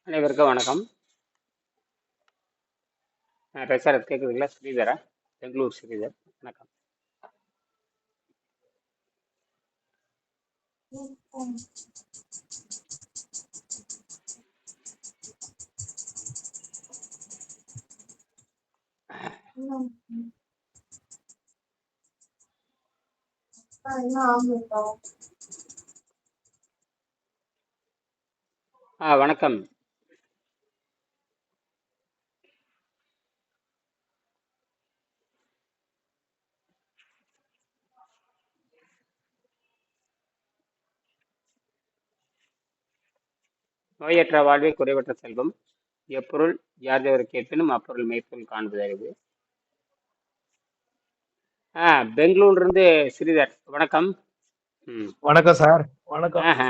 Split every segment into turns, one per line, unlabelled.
அனைவருக்கும் வணக்கம். நான் பேசுறது கேட்குதுங்களா? ஸ்ரீதரா, பெங்களூர் ஸ்ரீதர். வணக்கம். வணக்கம். நோயற்ற வாழ்வே குறைவற்ற செல்வம். எப்பொருள் யார்தவர் கேட்பினும் அப்பொருள் மெய்ப்பொருள் காண்பது அறிவு. பெங்களூர்ல இருந்து ஸ்ரீதர். வணக்கம். ம்.
வணக்கம் சார். வணக்கம்.
ஆஹா.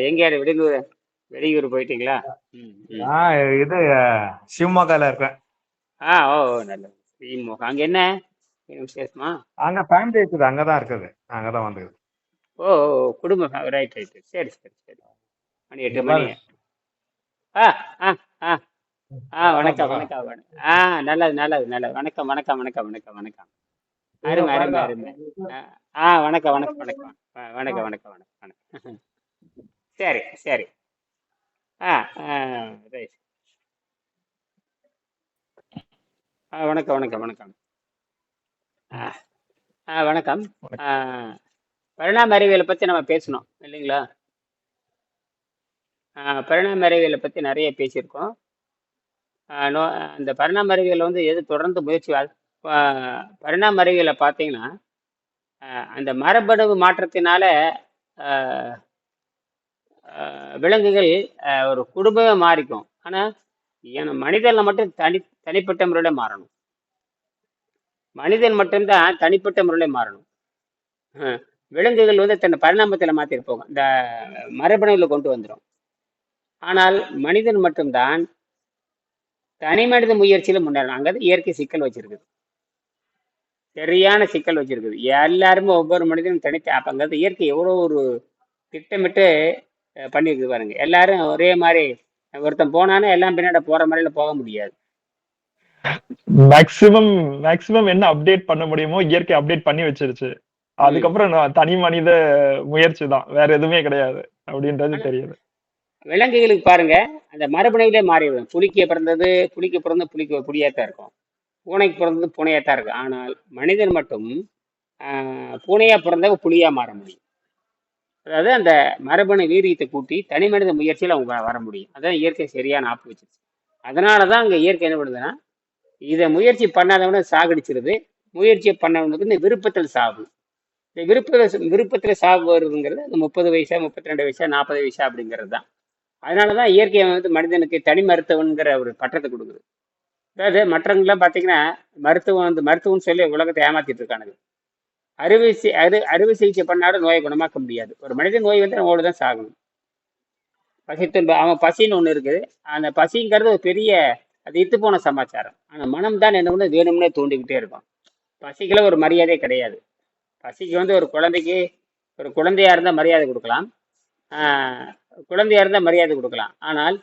எங்கேயாரு வெளியூர் போயிட்டீங்களா? ம், ம்.
நான் இது சிவமொகால இருக்கேன்.
ஓ நல்லது. அங்க என்ன விசேஷமா?
அங்க ஃபேமிலி இருக்குது, அங்கதான் இருக்குது, அங்கதான் வந்தது.
ஓ குடும்பம். Right right. சரி சரி சரி. மணி 8 மணி.
எல்லாரும்
ஆ ஆ ஆ வணக்கம்
வணக்கம்.
வணக்கம் வணக்கம். நல்லது நல்லது நல்லது. வணக்கம் வணக்கம் வணக்கம் வணக்கம் வணக்கம்.
இவங்க
அருமை அருமை
பாருங்க.
அருமை. வணக்கம் வணக்கம் வணக்கம். வணக்கம் வணக்கம் வணக்கம் வணக்கம். சரி சரி. ஆ ரைட். வணக்கம் வணக்கம் வணக்கம். வணக்கம். ஆ, பரிணாம அறிவியலை பற்றி நம்ம பேசணும் இல்லைங்களா? பரிணாம அறிவியலை பற்றி நிறைய பேசியிருக்கோம். நோ அந்த பரிணாம அறிவியல் வந்து எது தொடர்ந்து முயற்சி பரிணாம அறிவியலை பார்த்தீங்கன்னா அந்த மரபணு மாற்றத்தினால அஹ், விலங்குகள் ஒரு குடும்பமே மாறிக்கும். ஆனால் மனிதனில் மட்டும் தனிப்பட்ட முறையில் மாறணும். மனிதன் மட்டும்தான் தனிப்பட்ட முறையில் மாறணும். விலங்குகள் வந்து தன் பரிணாமத்தில் மாற்றிருப்போம், இந்த மரபணுவில் கொண்டு வந்துடும். ஆனால் மனிதன் மட்டும்தான் தனி மனித முயற்சியில முன்னேறணும். அங்கதான் இயற்கை சிக்கல் வச்சிருக்குது, சரியான சிக்கல் வச்சிருக்குது. எல்லாருமே ஒவ்வொரு மனிதனும் தனித்து அப்பங்கிறது இயற்கை எவ்வளோ ஒரு திட்டமிட்டு பண்ணியிருக்குது பாருங்க. எல்லாரும் ஒரே மாதிரி ஒருத்தன் போனானே எல்லாம் பின்னாடி போற மாதிரில போக முடியாது.
மேக்சிமம் என்ன அப்டேட் பண்ண முடியுமோ இயற்கை அப்டேட் பண்ணி வச்சிருச்சு. அதுக்கப்புறம் தனி மனித முயற்சி தான், வேற எதுவுமே கிடையாது அப்படின்றது தெரியுது.
விலங்குகளுக்கு பாருங்க, அந்த மரபணுவிலே மாறிவிடும். புலிக்கு பிறந்து புலியாத்தான் இருக்கும், பூனைக்கு பிறந்தது பூனையாத்தான் இருக்கும். ஆனால் மனிதன் மட்டும் பூனையா பிறந்தவ புலியா மாற முடியும். அதாவது அந்த மரபணு வீரியத்தை கூட்டி தனி மனித முயற்சியில் அவங்க வர முடியும். அதான் இயற்கை சரியான ஆப்பு வச்சிருச்சு. அதனாலதான் அங்க இயற்கை என்ன பண்ணுதுன்னா, இதை முயற்சி பண்ணாதவன சாகடிச்சிருது. முயற்சி பண்ணவனுக்கு இந்த விருப்பத்தில் சாவு. இந்த விருப்பத்துல சாவு வருதுங்கிறது அந்த 30 வயசா 32 வயசா 40 வயசா அப்படிங்கிறது தான். அதனாலதான் இயற்கையை வந்து மனிதனுக்கு தனி மருத்துவங்கிற ஒரு பட்டத்தை கொடுக்குது. அதாவது மற்றவங்களாம் பார்த்தீங்கன்னா மருத்துவம் சொல்லி உலகத்தை ஏமாத்திட்டு இருக்கானுங்க. அறுவை சிகிச்சை பண்ணாலும் நோயை குணமாக்க முடியாது. ஒரு மனிதன் நோய் வந்து அவங்களோட தான் சாகணும். அவன் பசின்னு ஒண்ணு இருக்குது. அந்த பசிங்கிறது ஒரு பெரிய, அது இத்து போன சமாச்சாரம். ஆனா மனம் தான் என்ன ஒண்ணு வேணும்னே தூண்டிக்கிட்டே இருக்கும். பசிக்கெல்லாம் ஒரு மரியாதை கிடையாது. பசிக்கு வந்து ஒரு குழந்தையா இருந்தா மரியாதை கொடுக்கலாம். குழந்தையா இருந்தா மரியாதை கொடுக்கலாம். ஆனால்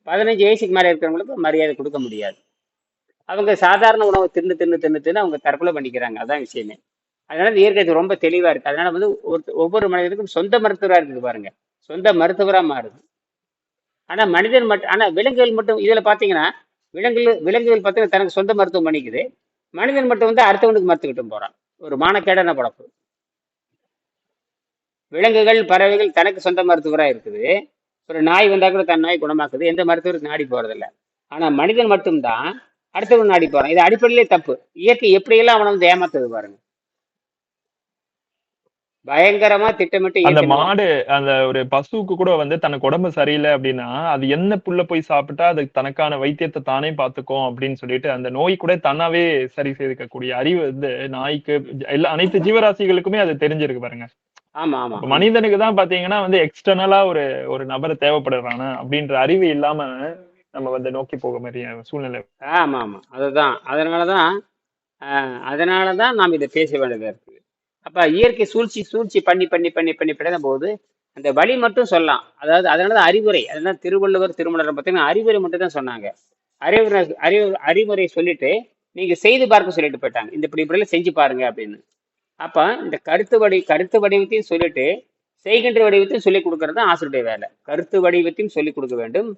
15 வயசுக்கு மேலே இருக்கிறவங்களுக்கு மரியாதை கொடுக்க முடியாது. அவங்க சாதாரண உணவை தின்னு தின்னு தின்னு தின்னு அவங்க தற்கொலை பண்ணிக்கிறாங்க. அதான் விஷயமே. அதனால இயற்கை ரொம்ப தெளிவா இருக்கு. அதனால வந்து ஒவ்வொரு மனிதனுக்கும் சொந்த மருத்துவரா இருக்குது பாருங்க. சொந்த மருத்துவரா மாறுது. ஆனா மனிதன் மட்டும், ஆனா விலங்குகள் மட்டும் இதுல பாத்தீங்கன்னா, விலங்குகள் பார்த்தீங்கன்னா தனக்கு சொந்த மருத்துவம் பண்ணிக்குது. மனிதன் மட்டும் வந்து அடுத்தவனுக்கு மருத்துக்கிட்டும் போறான். ஒரு மானக்கேடான பழப்பு. விலங்குகள் பறவைகள் தனக்கு சொந்த மருத்துவரா இருக்குது. ஒரு நாய் வந்தா கூட தன் நாய் குணமாக்குது, எந்த மருத்துவருக்கு நாடி போறதில்லை. ஆனா மனிதன் மட்டும்தான் அடுத்தவன் நாடி போறான். இது அடிப்படையிலே தப்பு. இயற்கை எப்படியெல்லாம் அவனை வந்து ஏமாத்துது பாருங்க. பயங்கரமா திட்டமிட்டு
அந்த மாடு, அந்த ஒரு பசுவுக்கு கூட வந்து தனக்கு உடம்பு சரியில்லை அப்படின்னா அது என்ன புல்ல போய் சாப்பிட்டா அதுக்கு தனக்கான வைத்தியத்தை தானே பார்த்துக்கும் அப்படின்னு சொல்லிட்டு அந்த நோய் கூட தன்னாவே சரி செய்திருக்கக்கூடிய அறிவு வந்து நாய்க்கு, அனைத்து ஜீவராசிகளுக்குமே அது தெரிஞ்சிருக்கு பாருங்க.
ஆமா ஆமா.
மனிதனுக்கு தான் பாத்தீங்கன்னா வந்து எக்ஸ்டர்னலா ஒரு நபர் தேவைப்படுறானா அப்படின்ற அறிவு இல்லாம நம்ம வந்து நோக்கி போக மாதிரியா சூழ்நிலை.
ஆமா ஆமா. அதுதான். அதனாலதான் நாம் இதை பேச வேண்டியதா இருக்குது. அப்ப இயற்கை சூழ்ச்சி பண்ணி போது அந்த வழி மட்டும் சொல்லலாம். அதாவது அதனால தான் அறிவுரை. அதனால திருவள்ளுவர் திருமலர் பார்த்தீங்கன்னா அறிவுரை மட்டும் தான் சொன்னாங்க. அறிவுரை அறிவுரை சொல்லிட்டு நீங்க செய்து பார்க்க சொல்லிட்டு போயிட்டாங்க. இந்த இப்படி இப்படிலாம் செஞ்சு பாருங்க அப்படின்னு. அப்ப இந்த கருத்து வடிவத்தையும் சொல்லிட்டு செய்கின்ற வடிவத்தையும் சொல்லிக் கொடுக்கறது தான் ஆசிரியருடைய வேலை. கருத்து வடிவத்தையும் சொல்லிக் கொடுக்க வேண்டும்,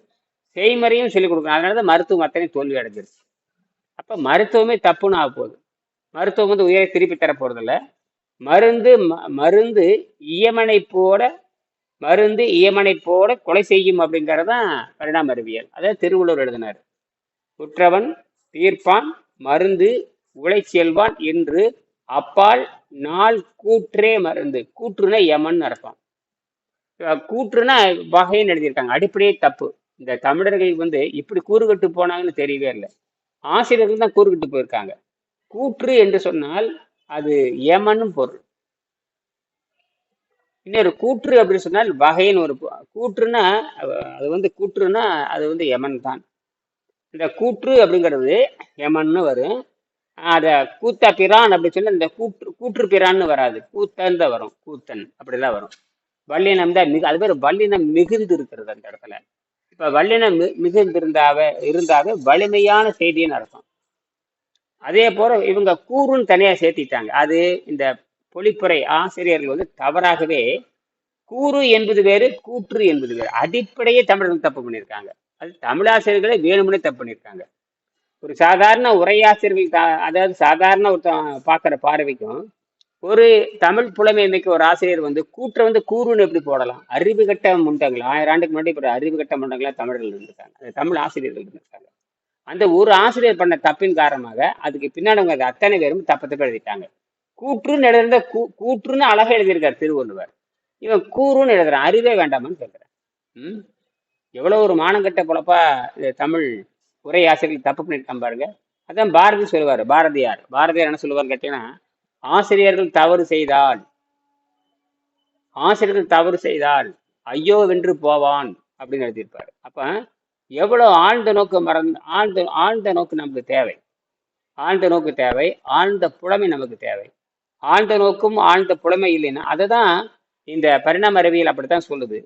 செய்முறையும் சொல்லிக் கொடுக்கணும். அதனாலதான் மருத்துவம் அத்தனை தோல்வி அடைஞ்சிருச்சு. அப்ப மருத்துவமே தப்புன்னு ஆக போகுது. மருத்துவம் வந்து உயிரை திருப்பி தர போறது இல்ல. மருந்து மருந்து இயமனை போட மருந்து இயமனை போட கொலை செய்யும் அப்படிங்கறதுதான் பரிணாம அறிவியல். அதாவது திருவள்ளுவர் எழுதினார். உற்றவன் தீர்ப்பான் மருந்து உழை செல்வான் என்று அப்பால் நாள் கூற்றே மருந்து. கூற்றுனா யமன் அர்த்தம். கூற்றுனா வகைன்னு எழுதியிருக்காங்க. அடிப்படையே தப்பு. இந்த தமிழர்கள் வந்து இப்படி கூறுகட்டு போனாங்கன்னு தெரியவே இல்லை. ஆசிரியர்கள் தான் கூறுகட்டு போயிருக்காங்க. கூற்று என்று சொன்னால் அது யமனும் பொருள். இன்னொரு கூற்று அப்படின்னு சொன்னால் வகைன்னு ஒரு கூற்றுனா அது வந்து கூற்றுனா அது வந்து யமன் தான். இந்த கூற்று அப்படிங்கிறது யமன்னு வரும். அத கூத்த பிரான் அப்படின்னு சொல்லி இந்த கூற்று பிரான்னு வராது, கூத்தன் தான் வரும். கூத்தன் அப்படிதான் வரும். வல்லினம் தான் அது பேர் வல்லினம் மிகுந்து இருக்கிறது அந்த இடத்துல. இப்ப வல்லினம் மிகுந்து இருந்தாவே வலிமையான செய்தின்னு அர்த்தம். அதே போல இவங்க கூறுன்னு தனியா சேர்த்திட்டாங்க. அது இந்த பொழிப்புரை ஆசிரியர்கள் வந்து தவறாகவே கூறு என்பது வேறு கூற்று என்பது வேறு. அடிப்படையே தமிழர்கள் தப்பு பண்ணியிருக்காங்க. அது தமிழாசிரியர்களே வேணும்னே தப்பு பண்ணியிருக்காங்க. ஒரு சாதாரண உரையாசிரியர்கள் அதாவது சாதாரண பார்க்குற பார்வைக்கும் ஒரு தமிழ் புலமை மிக்க ஒரு ஆசிரியர் வந்து கூற்றை வந்து கூறுன்னு எப்படி போடலாம்? அறிவு கட்ட முண்டங்கள் 1000 ஆண்டுக்கு முன்னாடி இப்போ அறிவு கட்ட முண்டங்களா தமிழர்கள் இருந்திருக்காங்க, அது தமிழ் ஆசிரியர்கள் இருந்திருக்காங்க. அந்த ஒரு ஆசிரியர் பண்ண தப்பின் காரணமாக அதுக்கு பின்னாடி அத்தனை பேரும் தப்பு எழுதிட்டாங்க. கூற்றுன்னு எழுதுறத கூற்றுன்னு அழகா எழுதியிருக்காரு திருவள்ளுவர். இவன் கூறுன்னு எழுதுறான். அறிவே வேண்டாமான்னு கேட்குறேன். எவ்வளோ ஒரு மானங்கட்ட பொழப்பா தமிழ் உரை ஆசிரியர்கள் தப்பு பண்ணியிருக்கான் பாருங்க. அதான் பாரதி சொல்லுவார். பாரதியார் என்ன சொல்லுவார்னு கேட்டீங்கன்னா, ஆசிரியர்கள் தவறு செய்தால் ஐயோ வென்று போவான் அப்படின்னு எழுதியிருப்பாரு. அப்ப எவ்வளவு ஆழ்ந்த நோக்கு நமக்கு தேவை. ஆழ்ந்த புலமை நமக்கு தேவை. ஆழ்ந்த நோக்கும் ஆழ்ந்த புலமை இல்லைன்னா அதுதான் இந்த பரிணாம அறிவியல் அப்படித்தான் சொல்லுது.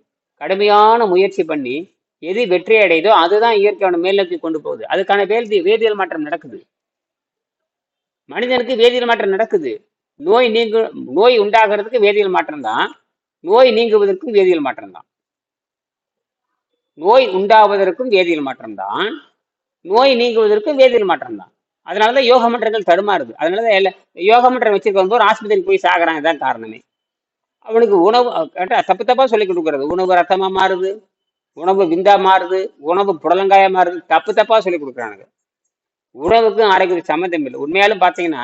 கடுமையான முயற்சி பண்ணி எது வெற்றி அடையுதோ அதுதான் இயற்கையான மேல்நோக்கி கொண்டு போகுது. அதுக்கான வேதியியல் மாற்றம் நடக்குது. மனிதனுக்கு வேதியியல் மாற்றம் நடக்குது. நோய் உண்டாகிறதுக்கு வேதியியல் மாற்றம் தான், நோய் நீங்குவதற்கும் வேதியியல் மாற்றம் தான். நோய் உண்டாவதற்கும் வேதியியல் மாற்றம் தான், நோய் நீங்குவதற்கும் வேதியியல் மாற்றம் தான். அதனாலதான் யோக மன்றங்கள் தடுமாறுது. அதனாலதான் யோக மன்றம் வச்சிருக்கும் போது ஆஸ்பத்திரிக்கு போய் சாகுறாங்க. தான் காரணமே. அவனுக்கு உணவு தப்பா சொல்லி கொடுக்கறது. உணவு ரத்தமா மாறுது, உணவு விந்தா மாறுது, உணவு புடலங்காயா மாறுது, தப்பா சொல்லி கொடுக்குறானுங்க. உணவுக்கும் ஆரோக்கியத்துக்கு சம்மந்தம் இல்லை. உண்மையாலும் பார்த்தீங்கன்னா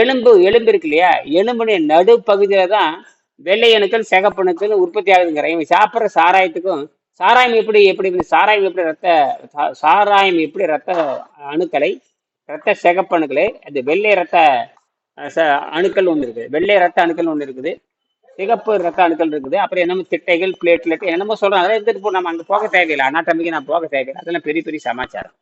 எலும்பு இருக்கு இல்லையா, எலும்புடைய நடுப்பகுதியில தான் வெள்ளை அணுக்கள் சிகப்பணுக்கள் உற்பத்தி ஆகுதுங்கிற. இவன் சாப்பிட்ற சாராயத்துக்கும் சாராயம் எப்படி ரத்த அணுக்களை ரத்த சிகப்பணுக்களை அந்த வெள்ளை ரத்த அணுக்கள் ஒன்று இருக்குது, வெள்ளை ரத்த அணுக்கள் ஒன்று இருக்குது, சிகப்பு ரத்த அணுக்கள் இருக்குது, அப்புறம் என்னமோ திட்டைகள் பிளேட்லெட் என்னமோ சொல்றாங்க. அதெல்லாம் எடுத்துட்டு போ, நம்ம அங்கே போக தேவையில்லை. அனாட்டமிக்கு நான் போக தேவையில்லை. அதெல்லாம் பெரிய பெரிய சமாச்சாரம்.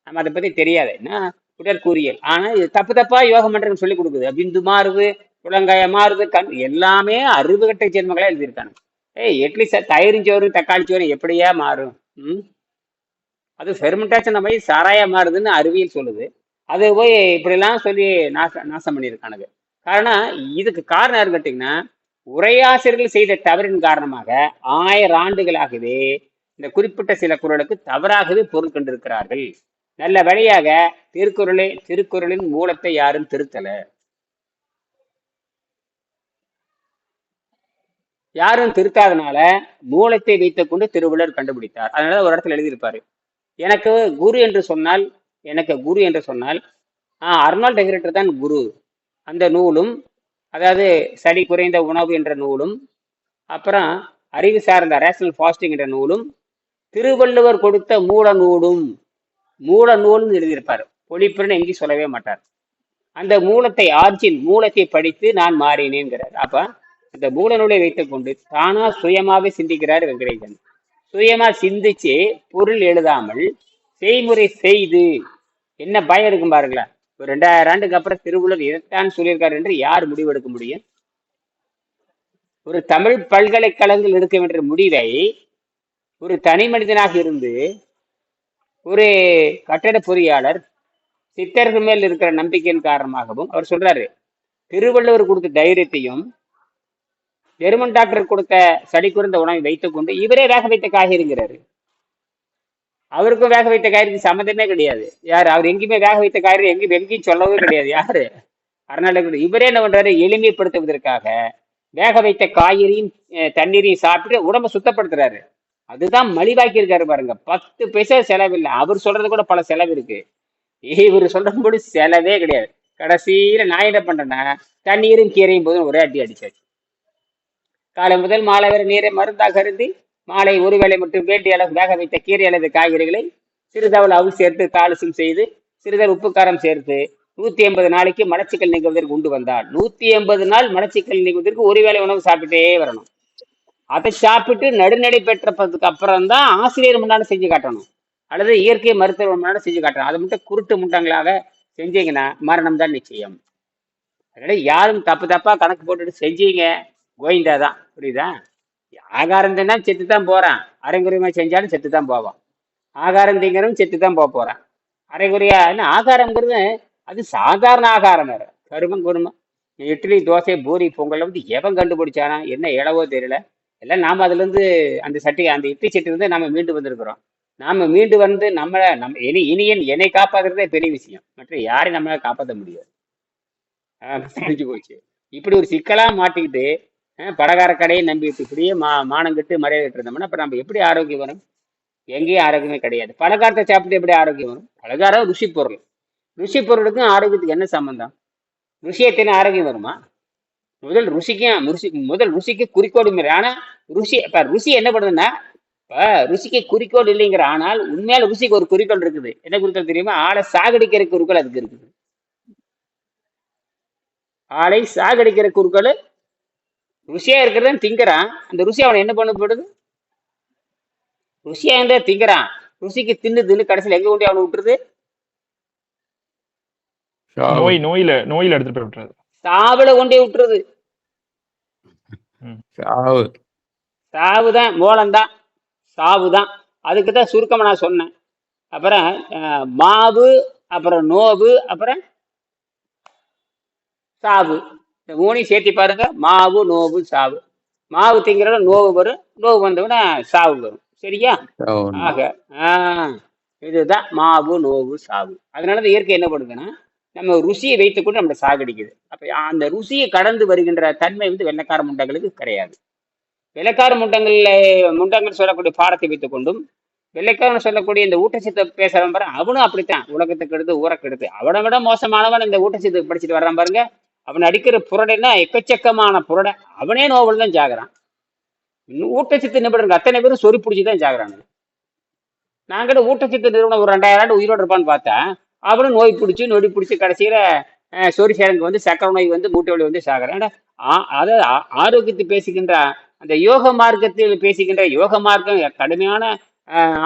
நம்ம அதை பத்தி தெரியாது. என்ன உடற்கூறியல். ஆனா இது தப்பா யோக மன்றங்கள் சொல்லி கொடுக்குது. பிந்து மாறுது, புலங்காய மாறுது, எல்லாமே அறிவுகட்டை ஜென்மங்களா எழுதியிருக்காங்க. இட்லி தயிரும் சோறு தக்காளி சோறு எப்படியா மாறும்? அது ஃபெர்மெண்டேஷன் நம்ம சாராயா மாறுதுன்னு அறிவியல் சொல்லுது. அது போய் இப்படிலாம் சொல்லி நாசம் பண்ணியிருக்கானுங்க. காரணம் இதுக்கு காரணம் யாருன்னு கேட்டீங்கன்னா, உரையாசிரியர்கள் செய்த தவறின் காரணமாக 1000 ஆண்டுகளாகவே இந்த குறிப்பிட்ட சில குறளுக்கு தவறாகவே பொருள் கண்டிருக்கிறார்கள். நல்ல வழியாக திருக்குறளின் மூலத்தை யாரும் திருத்தல. யாரும் திருத்தாதனால மூலத்தை வைத்துக் கொண்டு திருவள்ளுவர் கண்டுபிடித்தார். அதனால ஒரு இடத்துல எழுதியிருப்பாரு, எனக்கு குரு என்று சொன்னால் அர்னால்ட் ஹெக்ரேட்டர் தான் குரு. அந்த நூலும், அதாவது சளி குறைந்த உணவு என்ற நூலும், அப்புறம் அறிவு சார்ந்த ரேஷனல் ஃபாஸ்டிங் என்ற நூலும், திருவள்ளுவர் கொடுத்த மூல நூல்னு எழுதியிருப்பார். பொழிப்புன்னு எங்கேயும் சொல்லவே மாட்டார். அந்த மூலத்தை படித்து நான் மாறினேங்கிறார். அப்ப இந்த மூல நூலை வைத்துக் கொண்டு தானா சுயமாவே சிந்திக்கிறார் வெங்கடேசன். சுயமா சிந்திச்சு பொருள் எழுதாமல் செய்முறை செய்து என்ன பயம் இருக்கும் பாருங்களா. ஒரு 2000 ஆண்டுக்கு அப்புறம் திருவள்ளுவர் இதைத்தான் சொல்லியிருக்காரு என்று யார் முடிவெடுக்க முடியும்? ஒரு தமிழ் பல்கலைக்கழகங்கள் எடுக்க வேண்டிய முடிவை ஒரு தனி மனிதனாக இருந்து ஒரு கட்டட பொறியாளர் சித்தர்கள் மேல் இருக்கிற நம்பிக்கையின் காரணமாகவும் அவர் சொல்றாரு, திருவள்ளுவர் கொடுத்த தைரியத்தையும் ஜெர்மன் டாக்டர் கொடுத்த சளி குறைந்த உணவை வைத்துக் கொண்டு இவரே வேக வைத்த காய்கறிங்கிறாரு. அவருக்கும் வேக வைத்த காய்கறிக்கு சம்மந்தமே கிடையாது. யார் அவர் எங்கேயுமே வேக வைத்த காய்கறி எங்கேயும் சொல்லவே கிடையாது. யாரு அருணாளர் இவரே என்ன பண்றாரு, எளிமைப்படுத்துவதற்காக வேக வைத்த காய்கறியும் தண்ணீரையும் சாப்பிட்டு உடம்ப சுத்தப்படுத்துறாரு. அதுதான் மலிவாக்கி இருக்காரு பாருங்க. 10 பைசா செலவில்லை. அவர் சொல்றது கூட பல செலவு இருக்கு. இவர் சொல்றபடி செலவே கிடையாது. கடைசியில நான் என்ன பண்றேன்னா, தண்ணீரும் கீரையும் போதும் ஒரே அடி அடிச்சாச்சு. காலை முதல் மாலை வரை நீரை மருந்தாக அருந்தி மாலை ஒரு வேளை மட்டும் வேண்டிய அளவு வேக வைத்த கீரை அல்லது காய்கறிகளை சிறிதளவு அவுள் சேர்த்து தாளிசும் செய்து சிறிதளவு உப்பு காரம் சேர்த்து 180 நாளைக்கு மலச்சிக்கல் நீங்குவதற்கு உண்டு வந்தால் 180 நாள் மலச்சிக்கல் நீங்குவதற்கு ஒரு வேளை உணவு சாப்பிட்டே வரணும். அதை சாப்பிட்டு நடுநடை பெற்றதுக்கு அப்புறம் தான் ஆசிரியர் முன்னாடி செஞ்சு காட்டணும், அல்லது இயற்கை மருத்துவர் முன்னாடி செஞ்சு காட்டணும். அதை மட்டும் குருட்டு முண்டங்களாக செஞ்சீங்கன்னா மரணம் தான் நிச்சயம். அதனால யாரும் தப்பா கணக்கு போட்டுட்டு செஞ்சீங்க கோவிந்தா தான். புரியுதா? ஆகாரம் தின்னா செத்து தான் போறான், அரைங்குறையமா செஞ்சாலும் செத்து தான் போவான். ஆகாரம் திங்கிறவன் செத்து தான் போறான். அரைகுறையா என்ன ஆகாரம்ங்கிறது அது சாதாரண ஆகாரம் வேற, கருமம் குருமம். இட்லி தோசை பூரி பொங்கல் வந்து எவன் கண்டுபிடிச்சானா என்ன இளவோ தெரியல. எல்லாம் நாம அதுல இருந்து அந்த இட்லி சட்டி இருந்து நாம மீண்டு வந்திருக்கிறோம். நாம மீண்டு வந்து நம்ம இனியன் என்னை காப்பாத்துறதே பெரிய விஷயம், மற்ற யாரையும் நம்மளால காப்பாற்ற முடியாது. தெரிஞ்சு போச்சு. இப்படி ஒரு சிக்கலா மாட்டிக்கிட்டு பலகார கடையை நம்பிட்டு இப்படியே மானங்கிட்டு மரியாதை இருந்தோம்னா அப்ப நம்ம எப்படி ஆரோக்கியம் வரும்? எங்கேயும் ஆரோக்கியமே கிடையாது. பலகாரத்தை சாப்பிட்டு எப்படி ஆரோக்கியம் வரும்? பலகாரம் ருசி பொருள். ருசி பொருளுக்கும் ஆரோக்கியத்துக்கு என்ன சம்பந்தம்? ருசியத்தின ஆரோக்கியம் வருமா? முதல் ருசிக்கு குறிக்கோடு இல்லை. ஆனா ருசி என்ன பண்ணுதுன்னா, ருசிக்கு குறிக்கோள் இல்லைங்கிற. ஆனால் உண்மையால ருசிக்கு ஒரு குறிக்கோள் இருக்குது. என்ன குறிக்கோள் தெரியுமா? ஆளை சாகடிக்கிற குறிக்கோள் அதுக்கு இருக்குது. ஆளை சாகடிக்கிற குறிக்கோள் ருசியா இருக்கிறது திங்கிறான். அந்த ருசி அவனை என்ன பண்ணப்படுது? ருசியா இருந்த திங்கிறான். ருசிக்கு தின்னு கடைசியில் எங்க கொண்டு அவனை விட்டுருது?
நோயில எடுத்துட்டு போய் விட்டுறது,
சாவுல கொண்டே விட்டுருது. சாவுதான் மூலம்தான், சாவுதான். அதுக்குதான் சுருக்கமா நான் சொன்னேன். அப்புறம் மாவு, அப்புறம் நோவு, அப்புறம் சாவு. இந்த மூணையும் சேர்த்தி பாருங்க. மாவு நோவு சாவு. மாவு திங்கிறத நோவு வரும், நோவு வந்தவுடனே சாவு வரும். சரியா? ஆக இதுதான் மாவு நோவு சாவு. அதனாலதான் இயற்கை என்ன பண்ணுதுன்னா, நம்ம ருசியை வைத்துக்கொண்டு நம்மளை சாகடிக்குது. அப்ப அந்த ருசியை கடந்து வருகின்ற தன்மை வந்து வெள்ளைக்கார முண்டங்களுக்கு கிடையாது. வெள்ளைக்கார முண்டங்கள் சொல்லக்கூடிய பாடத்தை வைத்துக் கொண்டும் வெள்ளைக்காரன் சொல்லக்கூடிய இந்த ஊட்டச்சத்து பேசுறவன் பாரு, அவனும் அப்படித்தான். உலகத்துக்கு எடுத்து ஊறக்கு எடுத்து அவனை விட மோசமானவன் இந்த ஊட்டச்சத்து படிச்சுட்டு வர்றான் பாருங்க. அவன் அடிக்கிற புரடைன்னா எக்கச்சக்கமான புரடை. அவனே நோவில் தான் ஜாகிறான். ஊட்டச்சத்து நிபுணர்கள் அத்தனை பேரும் சொறி பிடிச்சிதான் ஜாகிறாங்க. நாங்கிட்ட ஊட்டச்சத்து நிறுவனம் ஒரு 2000 ஆண்டு உயிரோடு இருப்பான்னு பார்த்தா அவனும் நோய் பிடிச்சி நொடி பிடிச்சி கடைசியில சொறி சேரங்கு வந்து சக்கரை நோய் வந்து மூட்டை வலி வந்து சாகிறான். அதை ஆரோக்கியத்தை பேசுகின்ற அந்த யோக மார்க்கத்தில் பேசுகின்ற யோக மார்க்கம் கடுமையான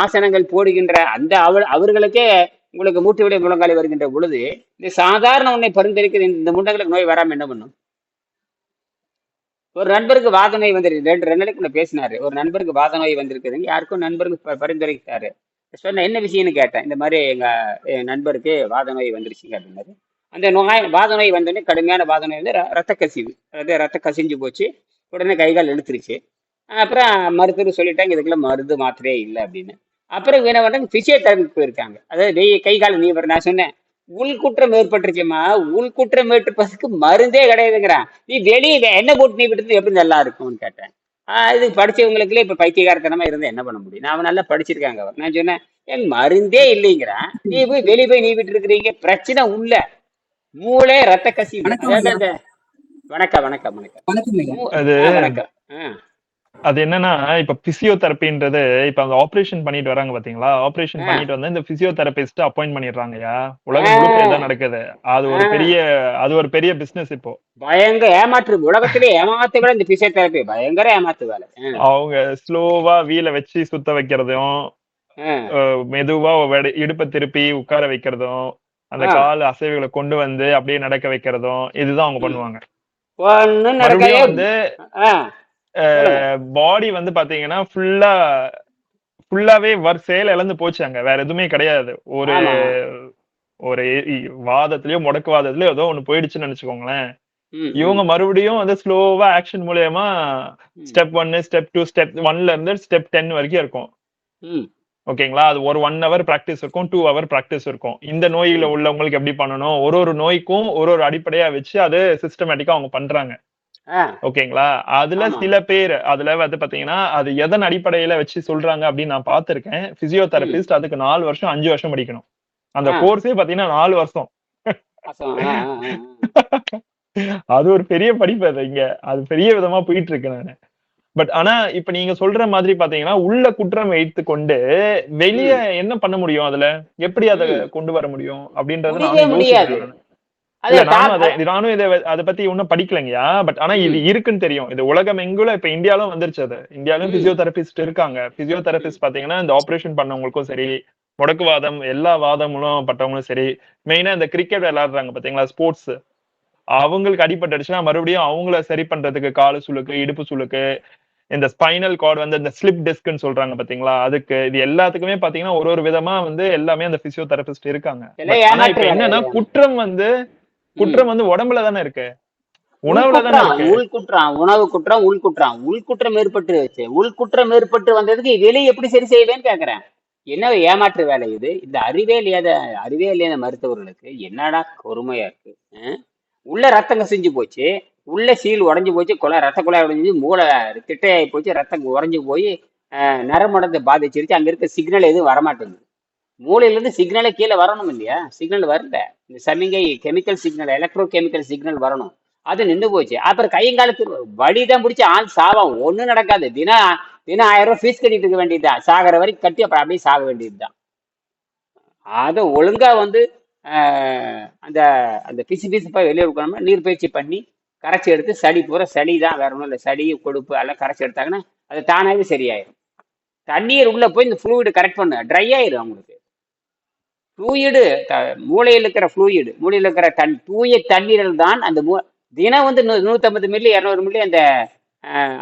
ஆசனங்கள் போடுகின்ற அந்த அவர்களுக்கே உங்களுக்கு மூட்டு வலி முழங்காலி வருகின்ற பொழுது இந்த சாதாரண உன்னை பரிந்துரைக்கிற இந்த முண்டங்களுக்கு நோய் வராம என்ன பண்ணும்? ஒரு நண்பருக்கு வாத நோய் வந்திருக்கு. 2 நாளைக்கு பேசினாரு. ஒரு நண்பருக்கு வாத நோய் வந்திருக்குதுங்க. யாருக்கும் நண்பருக்கு பரிந்துரைத்தாரு. சொன்ன என்ன விஷயம்னு கேட்டேன். இந்த மாதிரி எங்க நண்பருக்கு வாத நோய் வந்துருச்சுங்க அப்படின்னாரு. அந்த வாத நோய் வந்தோடனே கடுமையான வாத நோய் வந்து ரத்த கசிவு, அதாவது ரத்த கசிஞ்சு போச்சு. உடனே கைகால் இழுத்துருச்சு. அப்புறம் மருத்துவர் சொல்லிட்டாங்க இதுக்கெல்லாம் மருந்து மாத்திரையே இல்லை அப்படின்னு. அப்புறம் என்ன பண்றாங்க, பிசியோதெரபி போயிருக்காங்க. அதாவது கை கால் நீ வர. நான் சொன்னேன் உள்குற்றம் ஏற்பட்டுருச்சுமா, உள்குற்றம் ஏற்படுறதுக்கு மருந்தே கிடையாதுங்கிறான். நீ வெளியே என்ன போட்டு நீ விட்டு எப்படி நல்லா இருக்கும்னு கேட்டேன். இது படிச்சவங்களுக்குள்ளே இப்ப பைத்தியகாரத்தனமா இருந்தா என்ன பண்ண முடியும்? நான் நல்லா படிச்சிருக்காங்க அவர். நான் சொன்னேன் என் மருந்தே இல்லைங்கிறான், நீ போய் வெளியே போய் நீ விட்டு இருக்கிறீங்க. பிரச்சனை உள்ள மூளை ரத்த கசிவு. வணக்கம் வணக்கம் வணக்கம் வணக்கம்.
அது என்னன்னா இப்ப பிசியோதெரபின்றது இப்ப அந்த ஆபரேஷன் பண்ணிட்டு வராங்க பாத்தீங்களா, ஆபரேஷன் பண்ணிட்டு வந்து இந்த பிசியோதெரபிஸ்ட் அப்பாயிண்ட் பண்ணிடுறாங்கயா. உலகம் முழுக்க இதான் நடக்குது. அது ஒரு பெரிய பிசினஸ். இப்போ
பயங்கர ஏமாற்று. உலகத்திலே ஏமாத்து வேலை இந்த பிசியோதெரபி. பயங்கர ஏமாத்து வேலை.
அவங்க ஸ்லோவா வீல வச்சு சுத்த வைக்கிறதும், மெதுவா இடுப்பை திருப்பி உட்கார வைக்கிறதும், அந்த கால் அசைவுகளை கொண்டு வந்து அப்படியே நடக்க வைக்கிறதும் இதுதான் அவங்க பண்ணுவாங்க.
மறுபடியும் வந்து சொல்லுங்க.
பாடி வந்து பாத்தீங்கன்னா ஃபுல்லாவே செயல் இழந்து போச்சு. அங்க வேற எதுவுமே கிடையாது. ஒரு
ஆமா.
ஒரு வாதத்திலயோ முடக்குவாதத்திலயோ ஏதோ ஒண்ணு போயிடுச்சுன்னு நினைச்சுக்கோங்களேன்.
ம்,
இவங்க
ம்,
மறுபடியும் வந்து ஸ்லோவா ஆக்ஷன் மூலியமா
ம்,
ஸ்டெப் 1, ஸ்டெப் 2, ஸ்டெப் 1ல இருந்து ஸ்டெப் 10 வரைக்கும் இருக்கும்.
ம்,
ஓகேங்களா? அது ஒரு 1 ஹவர் பிராக்டிஸ் இருக்கும். 2 ஹவர் பிராக்டிஸ் இருக்கும். இந்த நோயில
ம்.
உள்ளவங்களுக்கு எப்படி பண்ணணும்? ஒரு ஒரு நோய்க்கும் ஒரு அடிப்படையா வச்சு அது சிஸ்டமேட்டிக்கா அவங்க பண்றாங்க.
ஆ,
ஓகேங்களா? அதுல
ஆமா.
சில பேர் அதுல வந்து பாத்தீங்கன்னா, அது எதன் அடிப்படையில வச்சு சொல்றாங்க அப்படின்னு நான் பார்த்திருக்கேன்.
ம்.
பிசியோதெரபிஸ்ட் அதுக்கு 4 வருஷம், 5 வருஷம் படிக்கணும். அந்த
ஆ,
கோர்ஸே பாத்தீங்கன்னா 4 வருஷம்.
வாசம். ஆ, ஆ, ஆ, ஆ.
அது ஒரு பெரிய படிப்பு அது இங்க. அது பெரிய விதமா போயிட்டு இருக்கு நானு. ஆனா இப்ப நீங்க சொல்ற மாதிரி பாத்தீங்கன்னா, உள்ள குற்றம் வைத்துக்கொண்டு வெளிய
ம்,
என்ன பண்ண முடியும் அதுல? எப்படி அத
ம்.
கொண்டு வர முடியும்? அப்படின்றத
முடியவே
நானும்
முடியாது.
யோசிக்கிறேன் நானு.
அது
இல்ல
டாப்
நானும் அத பத்தி இன்னும் படிக்கலைங்கயா. ஆனா இது
ம்,
இருக்குன்னு தெரியும். இது உலகமெங்குல இப்ப இந்தியாலும் வந்துருச்சு அது. இந்தியாலயும்
ம்,
பிசியோதெரபிஸ்ட் இருக்காங்க.
ம்,
பிசியோதெரபிஸ்ட் பாத்தீங்கன்னா, இந்த ஆப்பரேஷன் பண்ணவங்களுக்கும் சரி, முடக்குவாதம் எல்லா வாதமும் பட்டவங்களும் சரி, மெயினா இந்த கிரிக்கெட் விளையாடுறாங்க பாத்தீங்களா? ஸ்போர்ட்ஸ். அவங்களுக்கு அடிபட்டுடுச்சுன்னா, மறுபடியும் அவங்கள சரி பண்றதுக்கு காலு சுளுக்கு, இடுப்பு சுளுக்கு, இந்த ஸ்பைனல் கார்ட் வந்து இந்த ஸ்லிப் டிஸ்க்ன்னு சொல்றாங்க பாத்தீங்களா? அதுக்கு இது எல்லாத்துக்குமே பாத்தீங்கன்னா, ஒரு ஒரு விதமா வந்து எல்லாமே அந்த பிசியோதெரபிஸ்ட் இருக்காங்க.
எல்லாம்
ஆனா
ஏமாற்று
இப்ப
வேலை.
என்னன்னா,
எல்லாம் ஏமாற்று. ம்.
குற்றம் வந்து உடம்புல தானே இருக்கு. உணவுல தானே
உள்குற்றம்,
இருக்கு.
உள்குற்றம், உணவு குற்றம், உள்குற்றம். உள்குற்றம் ஏற்பட்டுருச்சு. உள்குற்றம் ஏற்பட்டு வந்ததுக்கு வெளிய எப்படி சரி செய்வேன்னு கேட்கிறேன். என்ன ஏமாற்று வேலை இது? இந்த அறிவே இல்லையாத மருத்துவர்களுக்கு என்னடா கொடுமையா இருக்கு. உள்ள ரத்தம் கசிஞ்சு போச்சு. உள்ள சீல் உடைஞ்சு போச்சு. ரத்த குழாய் உடைஞ்சு மூளை திட்டையாகி போச்சு. ரத்தம் உறைஞ்சு போய் நரம்புடத்தை பாதிச்சிருச்சு. அங்க இருக்க சிக்னல் எதுவும் வரமாட்டேங்குது. மூளையில இருந்து சிக்னலே கீழே வரணும் இல்லையா? சிக்னல் வரல. இந்த சமிகை chemical signal, electrochemical signal வரணும். அது நின்று போச்சு. அப்புறம் கையங்காலத்துக்கு வழிதான் பிடிச்சி ஆள் சாவான். ஒண்ணும் நடக்காது. தினம் தினம் 1000 ரூபாய் ஃபீஸ் கட்டிட்டு இருக்க வேண்டியதுதான். சாகிற வரைக்கும் கட்டி அப்புறம் அப்படியே சாக வேண்டியதுதான். அதை ஒழுங்கா வந்து அந்த அந்த பிசு பிசுப்பா வெளியே இருக்கணும்னா நீர் பயிற்சி பண்ணி கரைச்சி எடுத்து சளி பூரா சளி தான், வேற ஒன்றும் இல்லை. சளி கொழுப்பு எல்லாம் கரைச்சி எடுத்தாங்கன்னா அது தானாகவே சரியாயிரும். தண்ணீர் உள்ள போய் இந்த ஃப்ளூயிடு கரெக்ட் பண்ணு, ட்ரை ஆயிரும் அவங்களுக்கு. ஃப்ளூயிடு, மூளையில் இருக்கிற ஃப்ளூயிடு, மூளையில் இருக்கிற தூய தண்ணீரில் தான் அந்த தினம் வந்து 150 மில்லி 200 மில்லி அந்த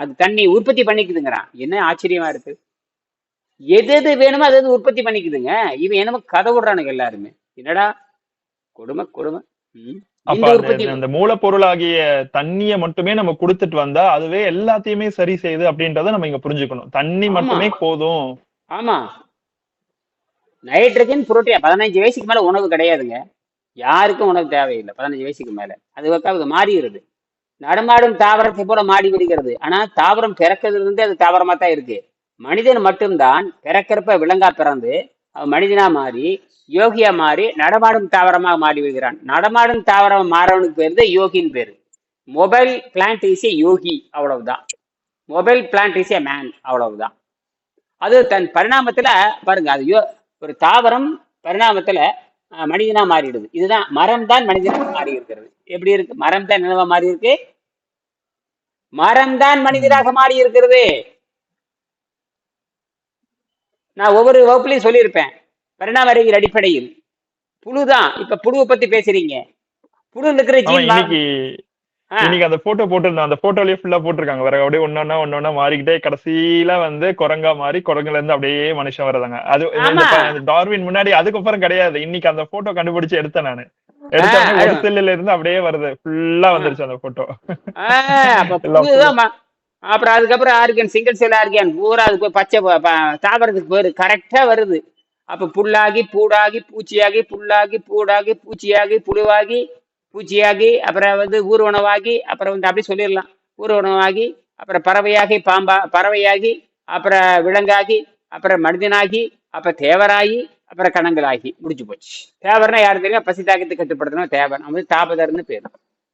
அது தண்ணி உற்பத்தி பண்ணிக்குதுங்கிறான். என்ன ஆச்சரியமா இருக்கு. எது எது வேணுமோ அது உற்பத்தி பண்ணிக்குதுங்க. இவன் என்னமோ கதை விடுறானுங்க எல்லாருமே. என்னடா கொடுமை கொடுமை. ம்.
அப்ப
இந்த
அந்த
உற்பத்தி
அந்த மூலப்பொருளாகிய தண்ணிய மட்டுமே நம்ம குடுத்துட்டு வந்தா, அதுவே எல்லாத்தையுமே சரி செய்யுது அப்படின்றத நம்ம இங்க புரிஞ்சுக்கணும். தண்ணி
ஆமா
மட்டுமே போதும்.
ஆமா. நைட்ரஜன் புரோட்டீன் 15 வயசுக்கு மேல உணவு கிடையாதுங்க. யாருக்கும் உணவு தேவையில்லை 15 வயசுக்கு மேல. அது மாறிடுது. நடமாடும் தாவரத்தை போல மாடி விடுகிறது. ஆனா தாவரம் பிறக்கிறதுல இருந்து அது தாவரமா தான் இருக்கு. மனிதன் மட்டும்தான் பிறக்கிறப்ப விலங்கா பிறந்து மனிதனா மாறி யோகியா மாறி நடமாடும் தாவரமா மாறி விடுகிறான். நடமாடும் தாவரம் மாறவனுக்கு பேரு தான் யோகின்னு பேரு. மொபைல் பிளான்ட் இஸ் ஏ யோகி, அவ்வளவுதான். Mobile plant is a man, அவ்வளவுதான். அது தன் பரிணாமத்துல பாருங்க, அது ஒரு தாவரம் பரிணாமத்துல மனிதனா மாறிடுது. இதுதான் மரம் தான் மனிதனாக மாறி இருக்கிறது. எப்படி இருக்கு? மரம் தான் என்னவா மாறி இருக்கு? மரம் தான்
ம்.
மனிதனாக மாறி இருக்கிறது. நான் ஒவ்வொரு வகுப்புலையும் சொல்லியிருப்பேன். பரிணாம அறிவியல் அடிப்படையில் புழுதான். இப்ப புழுவை பத்தி பேசுறீங்க. புழு இருக்கிற
ஆமா
ஜீன்
இன்னைக்கு
ஆ,
இன்னைக்கு அந்த போட்டோ போட்டிருந்தேன். அந்த போட்டோலயே ஃபுல்லா போட்டிருக்காங்க. வேற அப்படியே ஒன்னொன்னா மாறிக்கிட்டே கடைசியில வந்து குரங்கா மாறி குரங்குல இருந்து அப்படியே மனுஷன் வர்றதாங்க. அது
ஆமா.
இந்த டார்வின் முன்னாடி அதுக்கப்புறம் கிடையாது. இன்னைக்கு அந்த போட்டோ கண்டுபிடிச்சு எடுத்தேன் நானு.
ஆ,
எடுத்த உடனே ஒரு
அது-
செல்லுல இருந்து அப்படியே வருது. ஃபுல்லா
ஆ,
வந்துருச்சு அந்த போட்டோ.
ஆ, அப்ப
எல்லாம் ஃபுல்லா.
புழுதான் அப்புறம் அதுக்கப்புறம் ஆர்கன், சிங்கிள் செல் ஆர்கன் பூரா அது போய் பச்சை தாவரத்துக்கு போயிரு கரெக்டா வருது. அப்ப புல்லாகி பூடாகி பூச்சியாகி புல்லாகி பூடாகி பூச்சியாகி புழுவாகி பூச்சியாகி அப்புறம் வந்து ஊர்வனவாகி அப்புறம் வந்து அப்படி சொல்லிடலாம். ஊர்வனவாகி அப்புறம் பறவையாகி அப்புறம் விலங்காகி அப்புறம் மனிதனாகி அப்புறம் தேவராகி அப்புறம் கணங்களாகி முடிஞ்சு போச்சு. தேவர்னா யாரு தெரியும்? பசி தாக்கத்தை கட்டுப்படுத்தணும் தேவர். நம்ம தாபதர்னு பேரு.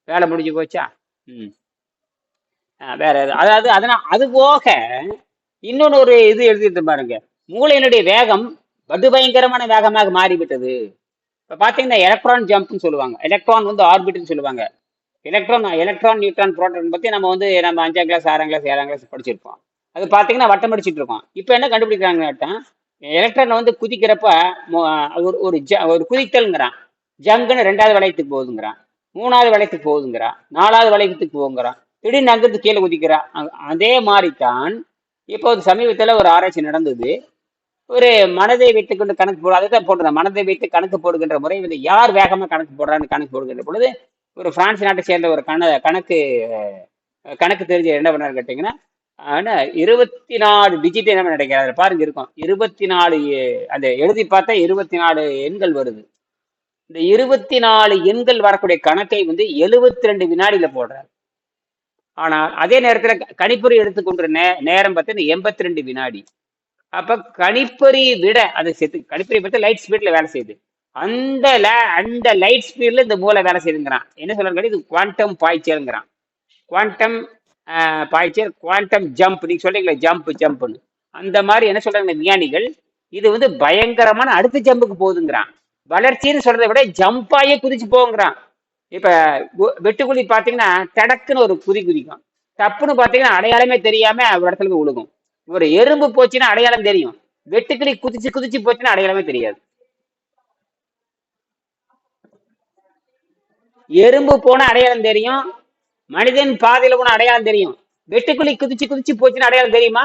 வேலை முடிஞ்சு போச்சா? ம். வேற அதாவது அதனால் அது போக இன்னொன்னு ஒரு இது எழுதிட்டு பாருங்க. மூளையினுடைய வேகம் படுபயங்கரமான வேகமாக மாறிவிட்டது. இப்ப பாத்தீங்கன்னா எலக்ட்ரான் ஜம்ப்னு சொல்லுவாங்க. எலக்ட்ரான் வந்து ஆர்பிட்னு சொல்லுவாங்க. எலக்ட்ரான் நியூட்ரான் புரோட்டான் பத்தி நம்ம 5ஆம் கிளாஸ் 6ஆம் கிளாஸ் 7ஆம் கிளாஸ் படிச்சிருப்போம். அது பாத்தீங்கன்னா வட்டம் அடிச்சுட்டு இருக்கோம். இப்ப என்ன கண்டுபிடிக்கிறாங்க? எலக்ட்ரான் வந்து குதிக்கிறப்ப ஒரு குதித்தல்ங்கிறான். ஜங்குன்னு 2வது வளையத்துக்கு போகுதுங்கிறான், 3வது வளையத்துக்கு போகுதுங்கிறான், 4வது வளையத்துக்கு போகுங்கிறான். திடீர்னு அங்கிருந்து கீழே குதிக்கிறான். அதே மாதிரிதான் இப்போ சமீபத்துல ஒரு ஆராய்ச்சி நடந்தது. ஒரு மனதை வைத்துக்கொண்டு கணக்கு போட அதுதான் போடுறேன். மனதை வைத்து கணக்கு போடுகின்ற முறை வந்து யார் வேகமா கணக்கு போடுறான்னு கணக்கு போடுகின்ற பொழுது ஒரு பிரான்ஸ் நாட்டை சேர்ந்த ஒரு கணக்கு தெரிஞ்ச என்ன பண்ணாரு கேட்டீங்கன்னா, ஆனா 24 டிஜிட் என்ன நினைக்கிறேன் அதுல பாருங்க இருக்கும். 24 அந்த எழுதி பார்த்தா 24 எண்கள் வருது. இந்த 24 எண்கள் வரக்கூடிய கணக்கை வந்து 72 வினாடியில போடுறாரு. ஆனால் அதே நேரத்துல கணிப்பொறி எடுத்துக்கொண்ட நேரம் பார்த்தா 82 வினாடி. அப்ப கணிப்பொறி விட அது கணிப்பொறி பார்த்து லைட் ஸ்பீட்ல வேலை செய்யுது. அந்த லைட் ஸ்பீட்ல இந்த மூளை வேலை செய்யுங்கிறான். என்ன சொல்றாங்க, இது குவாண்டம் பாய்ச்சல்ங்கிறான். குவாண்டம் பாய்ச்சல், குவாண்டம் ஜம்ப். நீங்க சொல்றீங்களா ஜம்ப்னு, அந்த மாதிரி என்ன சொல்றாங்க விஞ்ஞானிகள், இது வந்து பயங்கரமான அடுத்த ஜம்புக்கு போகுதுங்கிறான். வளர்ச்சின்னு சொல்றதை விட ஜம்பாயே குதிச்சு போங்கிறான். இப்ப வெட்டுக்குழி பாத்தீங்கன்னா தடக்குன்னு ஒரு குதிக்கும். தப்புன்னு பாத்தீங்கன்னா அடையாளமே தெரியாம ஒரு இடத்துல போய் விழுகும். ஒரு எறும்பு போச்சுன்னா அடையாளம் தெரியும். வெட்டுக்கிளி குதிச்சு போச்சுன்னா அடையாளமே தெரியாது. எறும்பு போன அடையாளம் தெரியும், மனிதன் பாதையில போன அடையாளம் தெரியும். வெட்டுக்குழி குதிச்சு போச்சுன்னா அடையாளம் தெரியுமா?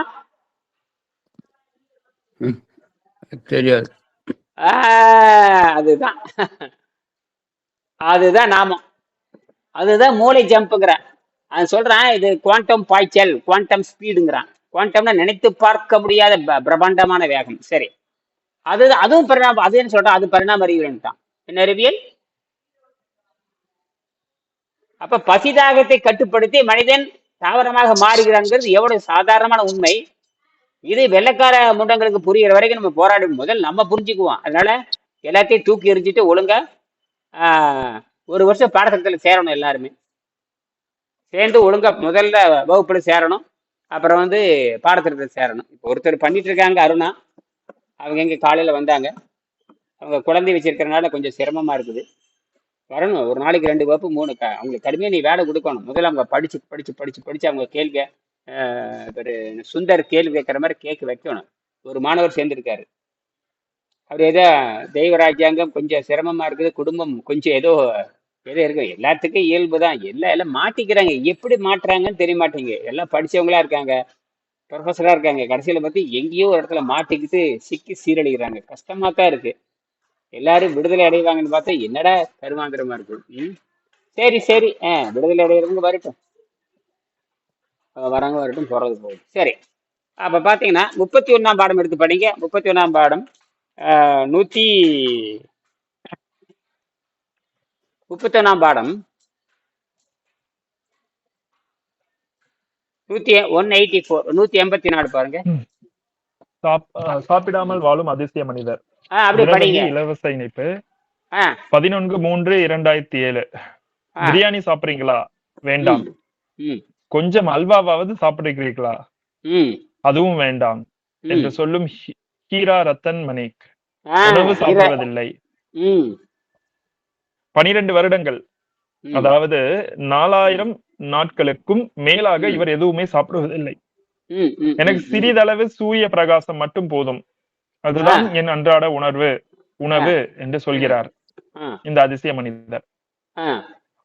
தெரியாது.
அதுதான் அதுதான் நாமம், அதுதான் மூளை ஜம்புங்கிறான். அது சொல்றான், இது குவாண்டம் பாய்ச்சல், குவாண்டம் ஸ்பீடுங்கிறான். குவாண்டம்னா நினைத்து பார்க்க முடியாத பிரம்மாண்டமான வேகம். சரி, அதுவும் பரிணாமம். அது என்ன சொல்றான், அது பரிணாம அறிவியல் தான். என்ன அறிவியல்? அப்ப பசிதாகத்தை கட்டுப்படுத்தி மனிதன் தாவரமாக மாறுகிறான்ங்கிறது எவ்வளவு சாதாரணமான உண்மை. இது வெள்ளைக்கார முண்டங்களுக்கு புரிகிற வரைக்கும் நம்ம போராடி முதல் நம்ம புரிஞ்சுக்குவோம். அதனால எல்லாத்தையும் தூக்கி எறிஞ்சிட்டு ஒழுங்கா ஒரு வருஷம் பாடத்திட்டத்துல சேரணும். எல்லாருமே சேர்ந்து ஒழுங்கா முதல்ல வகுப்புல சேரணும். அப்புறம் வந்து பாடத்திட்டத்தில் சேரணும். இப்போ ஒருத்தர் பண்ணிட்டு இருக்காங்க, அருணா. அவங்க எங்க காலையில வந்தாங்க. அவங்க குழந்தை வச்சிருக்கிறனால கொஞ்சம் சிரமமா இருக்குது. வரணும், ஒரு நாளைக்கு 2 வகுப்பு 3 அவங்களுக்கு கடுமையாக நீ வேலை கொடுக்கணும். முதல்ல அவங்க படிச்சு அவங்க கேள்வி சுந்தர் கேள்வி கேட்குற மாதிரி கேட்க வைக்கணும். ஒரு மாணவர் சேர்ந்திருக்காரு. அவர் ஏதோ தெய்வராஜ்யாங்கம் கொஞ்சம் சிரமமா இருக்குது, குடும்பம் கொஞ்சம் ஏதோ இருக்கு. எல்லாத்துக்கும் இயல்பு தான். எல்லாம் மாட்டிக்கிறாங்க. எப்படி மாட்டுறாங்கன்னு தெரிய மாட்டேங்க. எல்லாம் படிச்சவங்களா இருக்காங்க, ப்ரொஃபஸரா இருக்காங்க. கடைசியில பத்தி எங்கேயோ ஒரு இடத்துல மாட்டிக்கிட்டு சிக்கி சீரழிகிறாங்க. கஷ்டமா தான் இருக்கு. எல்லாரும் விடுதலை அடைவாங்கன்னு பார்த்தா என்னடா கருமாந்திரமா இருக்கு. சரி, விடுதலை அடைகிறவங்க வரட்டும், வரட்டும், போறது போகுது. சரி, அப்ப பாத்தீங்கன்னா 31ஆம் பாடம் எடுத்து படிங்க. 31ஆம் பாடம் 31ஆம் பாடம் 184 பாருங்க.
சாப்பிடாமல் வாழும் அதிசய மனிதர்.
அப்படியே படிங்க.
இலவச இணைப்பு 11/3/2007. பிரியாணி சாப்பிடுறீங்களா? வேண்டாம். கொஞ்சம் அல்வாவாவது சாப்பிடுகிறீர்களா? அதுவும் வேண்டாம் என்று சொல்லும் ஹீரா ரத்தன் மணிக் உணவு சாப்பிடுவதில்லை. 12 வருடங்கள், அதாவது 4000 நாட்களுக்கும் மேலாக இவர் எதுவுமே சாப்பிடுவதில்லை. எனக்கு சிறிதளவு சூரிய பிரகாசம் மட்டும் போதும், அதுதான் என் அன்றாட உணவு என்று சொல்கிறார் இந்த அதிசய மனிதர்.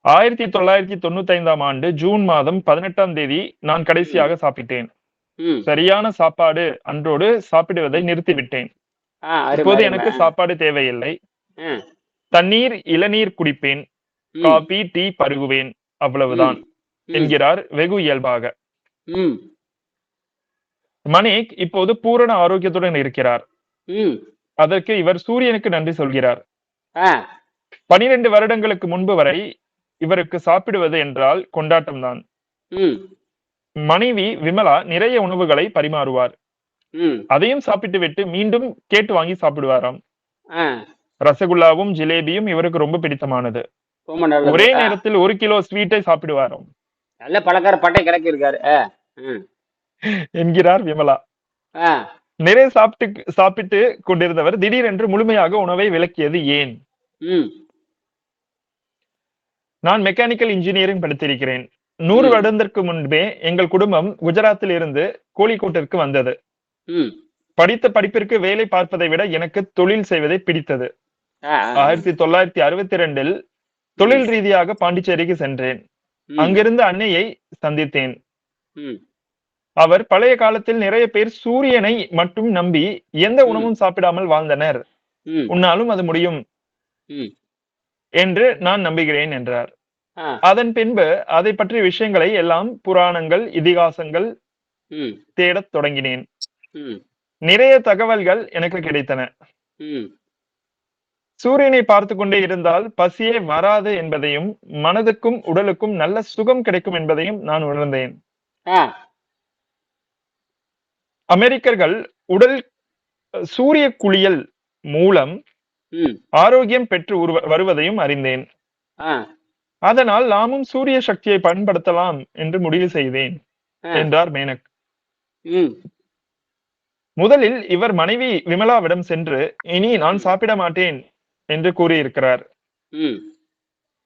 1995ஆம் ஆண்டு ஜூன் மாதம் 18ஆம் தேதி நான் கடைசியாக சாப்பிட்டேன். சரியான சாப்பாடு அன்றோடு சாப்பிடுவதை நிறுத்திவிட்டேன். இப்போது எனக்கு சாப்பாடு தேவையில்லை. தண்ணீர், இளநீர் குடிப்பேன், காபி, டீ பருகுவேன், அவ்வளவுதான் என்கிறார் வெகு இயல்பாக. மணிக் இப்போது பூரண ஆரோக்கியத்துடன் இருக்கிறார். அதற்கு இவர் சூரியனுக்கு நன்றி சொல்கிறார். 12 வருடங்களுக்கு முன்பு வரை இவருக்கு சாப்பிடுவது என்றால் கொண்டாட்டம் தான். மனைவி விமலா நிறைய உணவுகளை பரிமாறுவார். அதையும் சாப்பிட்டு விட்டு மீண்டும் கேட்டு வாங்கி சாப்பிடுவாராம். ரசகுல்லாவும் ஜிலேபியும் இவருக்கு ரொம்ப பிடித்தமானது. ஒரே நேரத்தில் 1 கிலோ ஸ்வீட்டை சாப்பிடுவாராம்.
நல்ல பழக்கார பட்டை கிடக்கி இருக்காரு
என்கிறார் விமலா. நிறைய சாப்பிட்டு கொண்டிருந்தவர் திடீரென்று முழுமையாக உணவை விலக்கியது ஏன்? நான் மெக்கானிக்கல் இன்ஜினியரிங் படித்திருக்கிறேன். 100 வருடத்திற்கு முன்பே எங்கள் குடும்பம் குஜராத்தில் இருந்து கோழிக்கோட்டிற்கு வந்தது. படித்த படிப்பிற்கு வேலை பார்ப்பதை விட எனக்கு தொழில் செய்வதை பிடித்தது. 1962இல் தொழில் ரீதியாக பாண்டிச்சேரிக்கு சென்றேன்.
ம்,
அங்கிருந்து அன்னையை சந்தித்தேன்.
ம்,
அவர் பழைய காலத்தில் நிறைய பேர் சூரியனை மட்டும் நம்பி எந்த
ம்,
உணவும் சாப்பிடாமல் வாழ்ந்தனர்.
ம்,
உன்னாலும் அது முடியும்
ம்.
என்று நான் நம்புகிறேன் என்றார்.
ஆ,
அதன் பின்பு அதை பற்றிய விஷயங்களை எல்லாம் புராணங்கள், இதிகாசங்கள்
ம்,
தேடத் தொடங்கினேன்.
ம்,
நிறைய தகவல்கள் எனக்கு கிடைத்தன.
ம்,
சூரியனை பார்த்து கொண்டே இருந்தால் பசியே வராது என்பதையும், மனதுக்கும் உடலுக்கும் நல்ல சுகம் கிடைக்கும் என்பதையும் நான் உணர்ந்தேன்.
ஆ,
அமெரிக்கர்கள் உடல் சூரிய குளியல் மூலம்
ம்,
ஆரோக்கியம் பெற்று வருவதையும் அறிந்தேன்.
ஆ,
அதனால் நாமும் சூரிய சக்தியை பயன்படுத்தலாம் என்று முடிவு செய்தேன்
ஆ,
என்றார் மேனக்.
ம்,
முதலில் இவர் மனைவி விமலாவிடம் சென்று இனி நான்
ம்,
சாப்பிட மாட்டேன் என்று கூறியிருக்கிறார்.
ம்,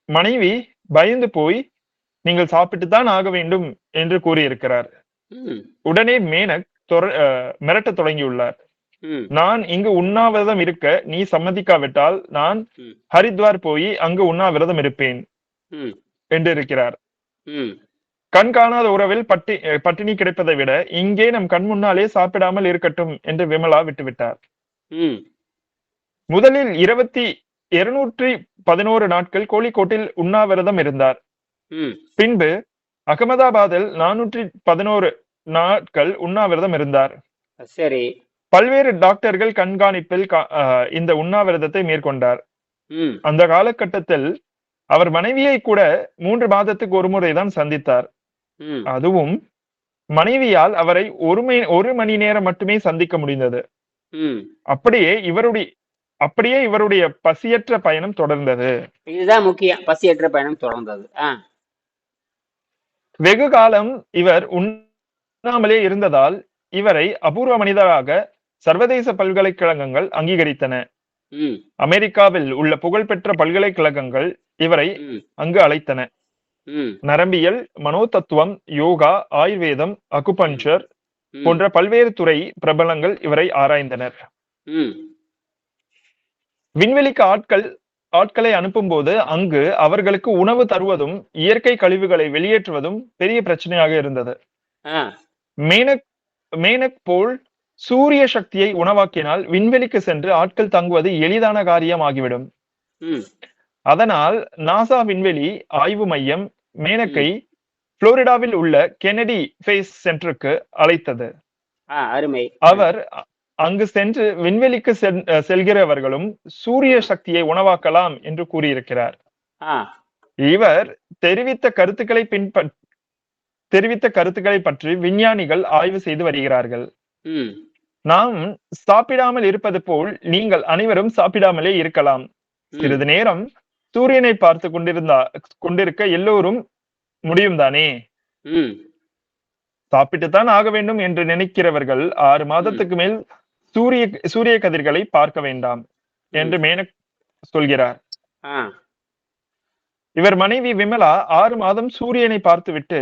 மனைவி பயந்து போய் நீங்கள் சாப்பிட்டுத்தான் ஆக வேண்டும் என்று கூறியிருக்கிறார்.
ம்,
உடனே மேனக் மிரட்டத் தொடங்கியுள்ளார்.
ம்,
நான் இங்கு உண்ணாவிரதம் இருக்க நீ சம்மதிக்காவிட்டால் நான்
ம்,
ஹரித்வார் போய் அங்கு உண்ணாவிரதம் இருப்பேன்
ம்,
என்று இருக்கிறார்.
ம்,
கண் காணாத உறவில் பட்டினி கிடைப்பதை விட இங்கே நம் கண் முன்னாலே சாப்பிடாமல் இருக்கட்டும் என்று விமலா விட்டுவிட்டார்.
ம்,
முதலில் 211 நாட்கள் கோழிக்கோட்டில் உண்ணாவிரதம் இருந்தார்.
ம்,
பின்பு அகமதாபாத்தில் 411 நாட்கள் உண்ணாவிரதம் இருந்தார்.
சரி.
பல்வேறு டாக்டர்கள் கண்காணிப்பில் இந்த உண்ணாவிரதத்தை மேற்கொண்டார்.
ம்,
அந்த காலகட்டத்தில் அவர் மனைவியை கூட 3 மாதத்துக்கு ஒரு முறைதான் சந்தித்தார்.
ம்,
அதுவும் மனைவியால் அவரை ஒரு மணி நேரம் மட்டுமே சந்திக்க முடிந்தது.
ம்.
அப்படியே இவருடைய பசியற்ற பயணம் தொடர்ந்தது.
இதுதான் முக்கியம். பசியற்ற பயணம் தொடர்ந்தது. ஆ,
வெகு காலம் இவர் உண்ணாமலே இருந்ததால் இவரை அபூர்வ மனிதராக சர்வதேச பல்கலைக்கழகங்கள் அங்கீகரித்தன.
ம்,
அமெரிக்காவில் உள்ள புகழ்பெற்ற பல்கலைக்கழகங்கள் இவரை
ம்,
அங்கு அழைத்தன.
ம்,
நரம்பியல், மனோதத்துவம், யோகா, ஆயுர்வேதம்,
ம்,
அக்குபஞ்சர்
ம்,
போன்ற பல்வேறு துறை பிரபலங்கள் இவரை ஆராய்ந்தனர்.
ம்,
விண்வெளிக்கு ஆட்களை அனுப்பும்போது அங்கு அவர்களுக்கு உணவு தருவதும் இயற்கை கழிவுகளை வெளியேற்றுவதும் பெரிய பிரச்சனையாக இருந்தது.
ஆ,
மேனக் போல் சூரிய சக்தியை உணவாக்கினால் விண்வெளிக்கு சென்று ஆட்கள் தங்குவது எளிதான காரியம் ஆகிவிடும்.
ம்,
அதனால் நாசா விண்வெளி ஆய்வு மையம் மேனக்கை
ம்.
புளோரிடாவில் உள்ள கென்னடி ஸ்பேஸ் சென்டருக்கு அழைத்தது.
ஆ, அருமை.
அவர் அங்கு சென்று விண்வெளிக்கு செல்கிறவர்களும் சூரிய சக்தியை உணவாக்கலாம் என்று கூறியிருக்கிறார்.
ஆ,
இவர் தெரிவித்த கருத்துக்களை பற்றி விஞ்ஞானிகள் ஆய்வு செய்து வருகிறார்கள்.
ம்,
நாம் சாப்பிடாமல் இருப்பது போல் நீங்கள் அனைவரும் சாப்பிடாமலே இருக்கலாம்.
ம்,
சிறிது நேரம் சூரியனை பார்த்து கொண்டிருக்க எல்லோரும் முடியும் தானே?
ம்,
சாப்பிட்டுத்தான் ஆக வேண்டும் என்று நினைக்கிறவர்கள் 6
ம்,
மாதத்துக்கு மேல் சூரிய கதிர்களை பார்க்க வேண்டாம் என்று
ம்.
மேனக் சொல்கிறார்.
ஆ,
இவர் மனைவி விமலா 6 மாதம் சூரியனை பார்த்துவிட்டு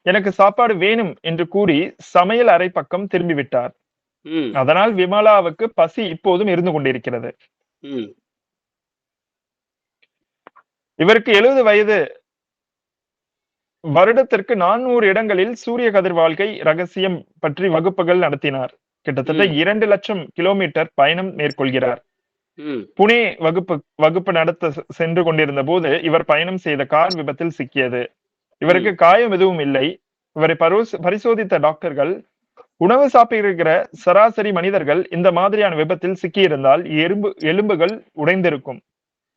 எனக்கு சாப்பாடு வேணும் என்று கூறி சமையல் அறை பக்கம் திரும்பிவிட்டார்.
ம்,
அதனால் விமலாவுக்கு பசி இப்போதும் இருந்து கொண்டிருக்கிறது.
ம்,
இவருக்கு 70 வயது. வருடத்திற்கு 400 இடங்களில் சூரிய கதிர் வாழ்க்கை ரகசியம் பற்றி வகுப்புகள் நடத்தினார். கிட்டத்தட்ட
ம்,
2 லட்சம் கிலோமீட்டர் பயணம் மேற்கொள்கிறார்.
ம்,
புனே வகுப்பு நடத்த சென்று கொண்டிருந்த போது இவர் பயணம் செய்த கார் விபத்தில் சிக்கியது. இவருக்கு
ம்,
காயம் எதுவும் இல்லை. இவரை பரிசோதித்த டாக்டர்கள் உணவு சாப்பிடுகிற சராசரி மனிதர்கள் இந்த மாதிரியான விபத்தில் சிக்கியிருந்தால் எலும்புகள் உடைந்திருக்கும்.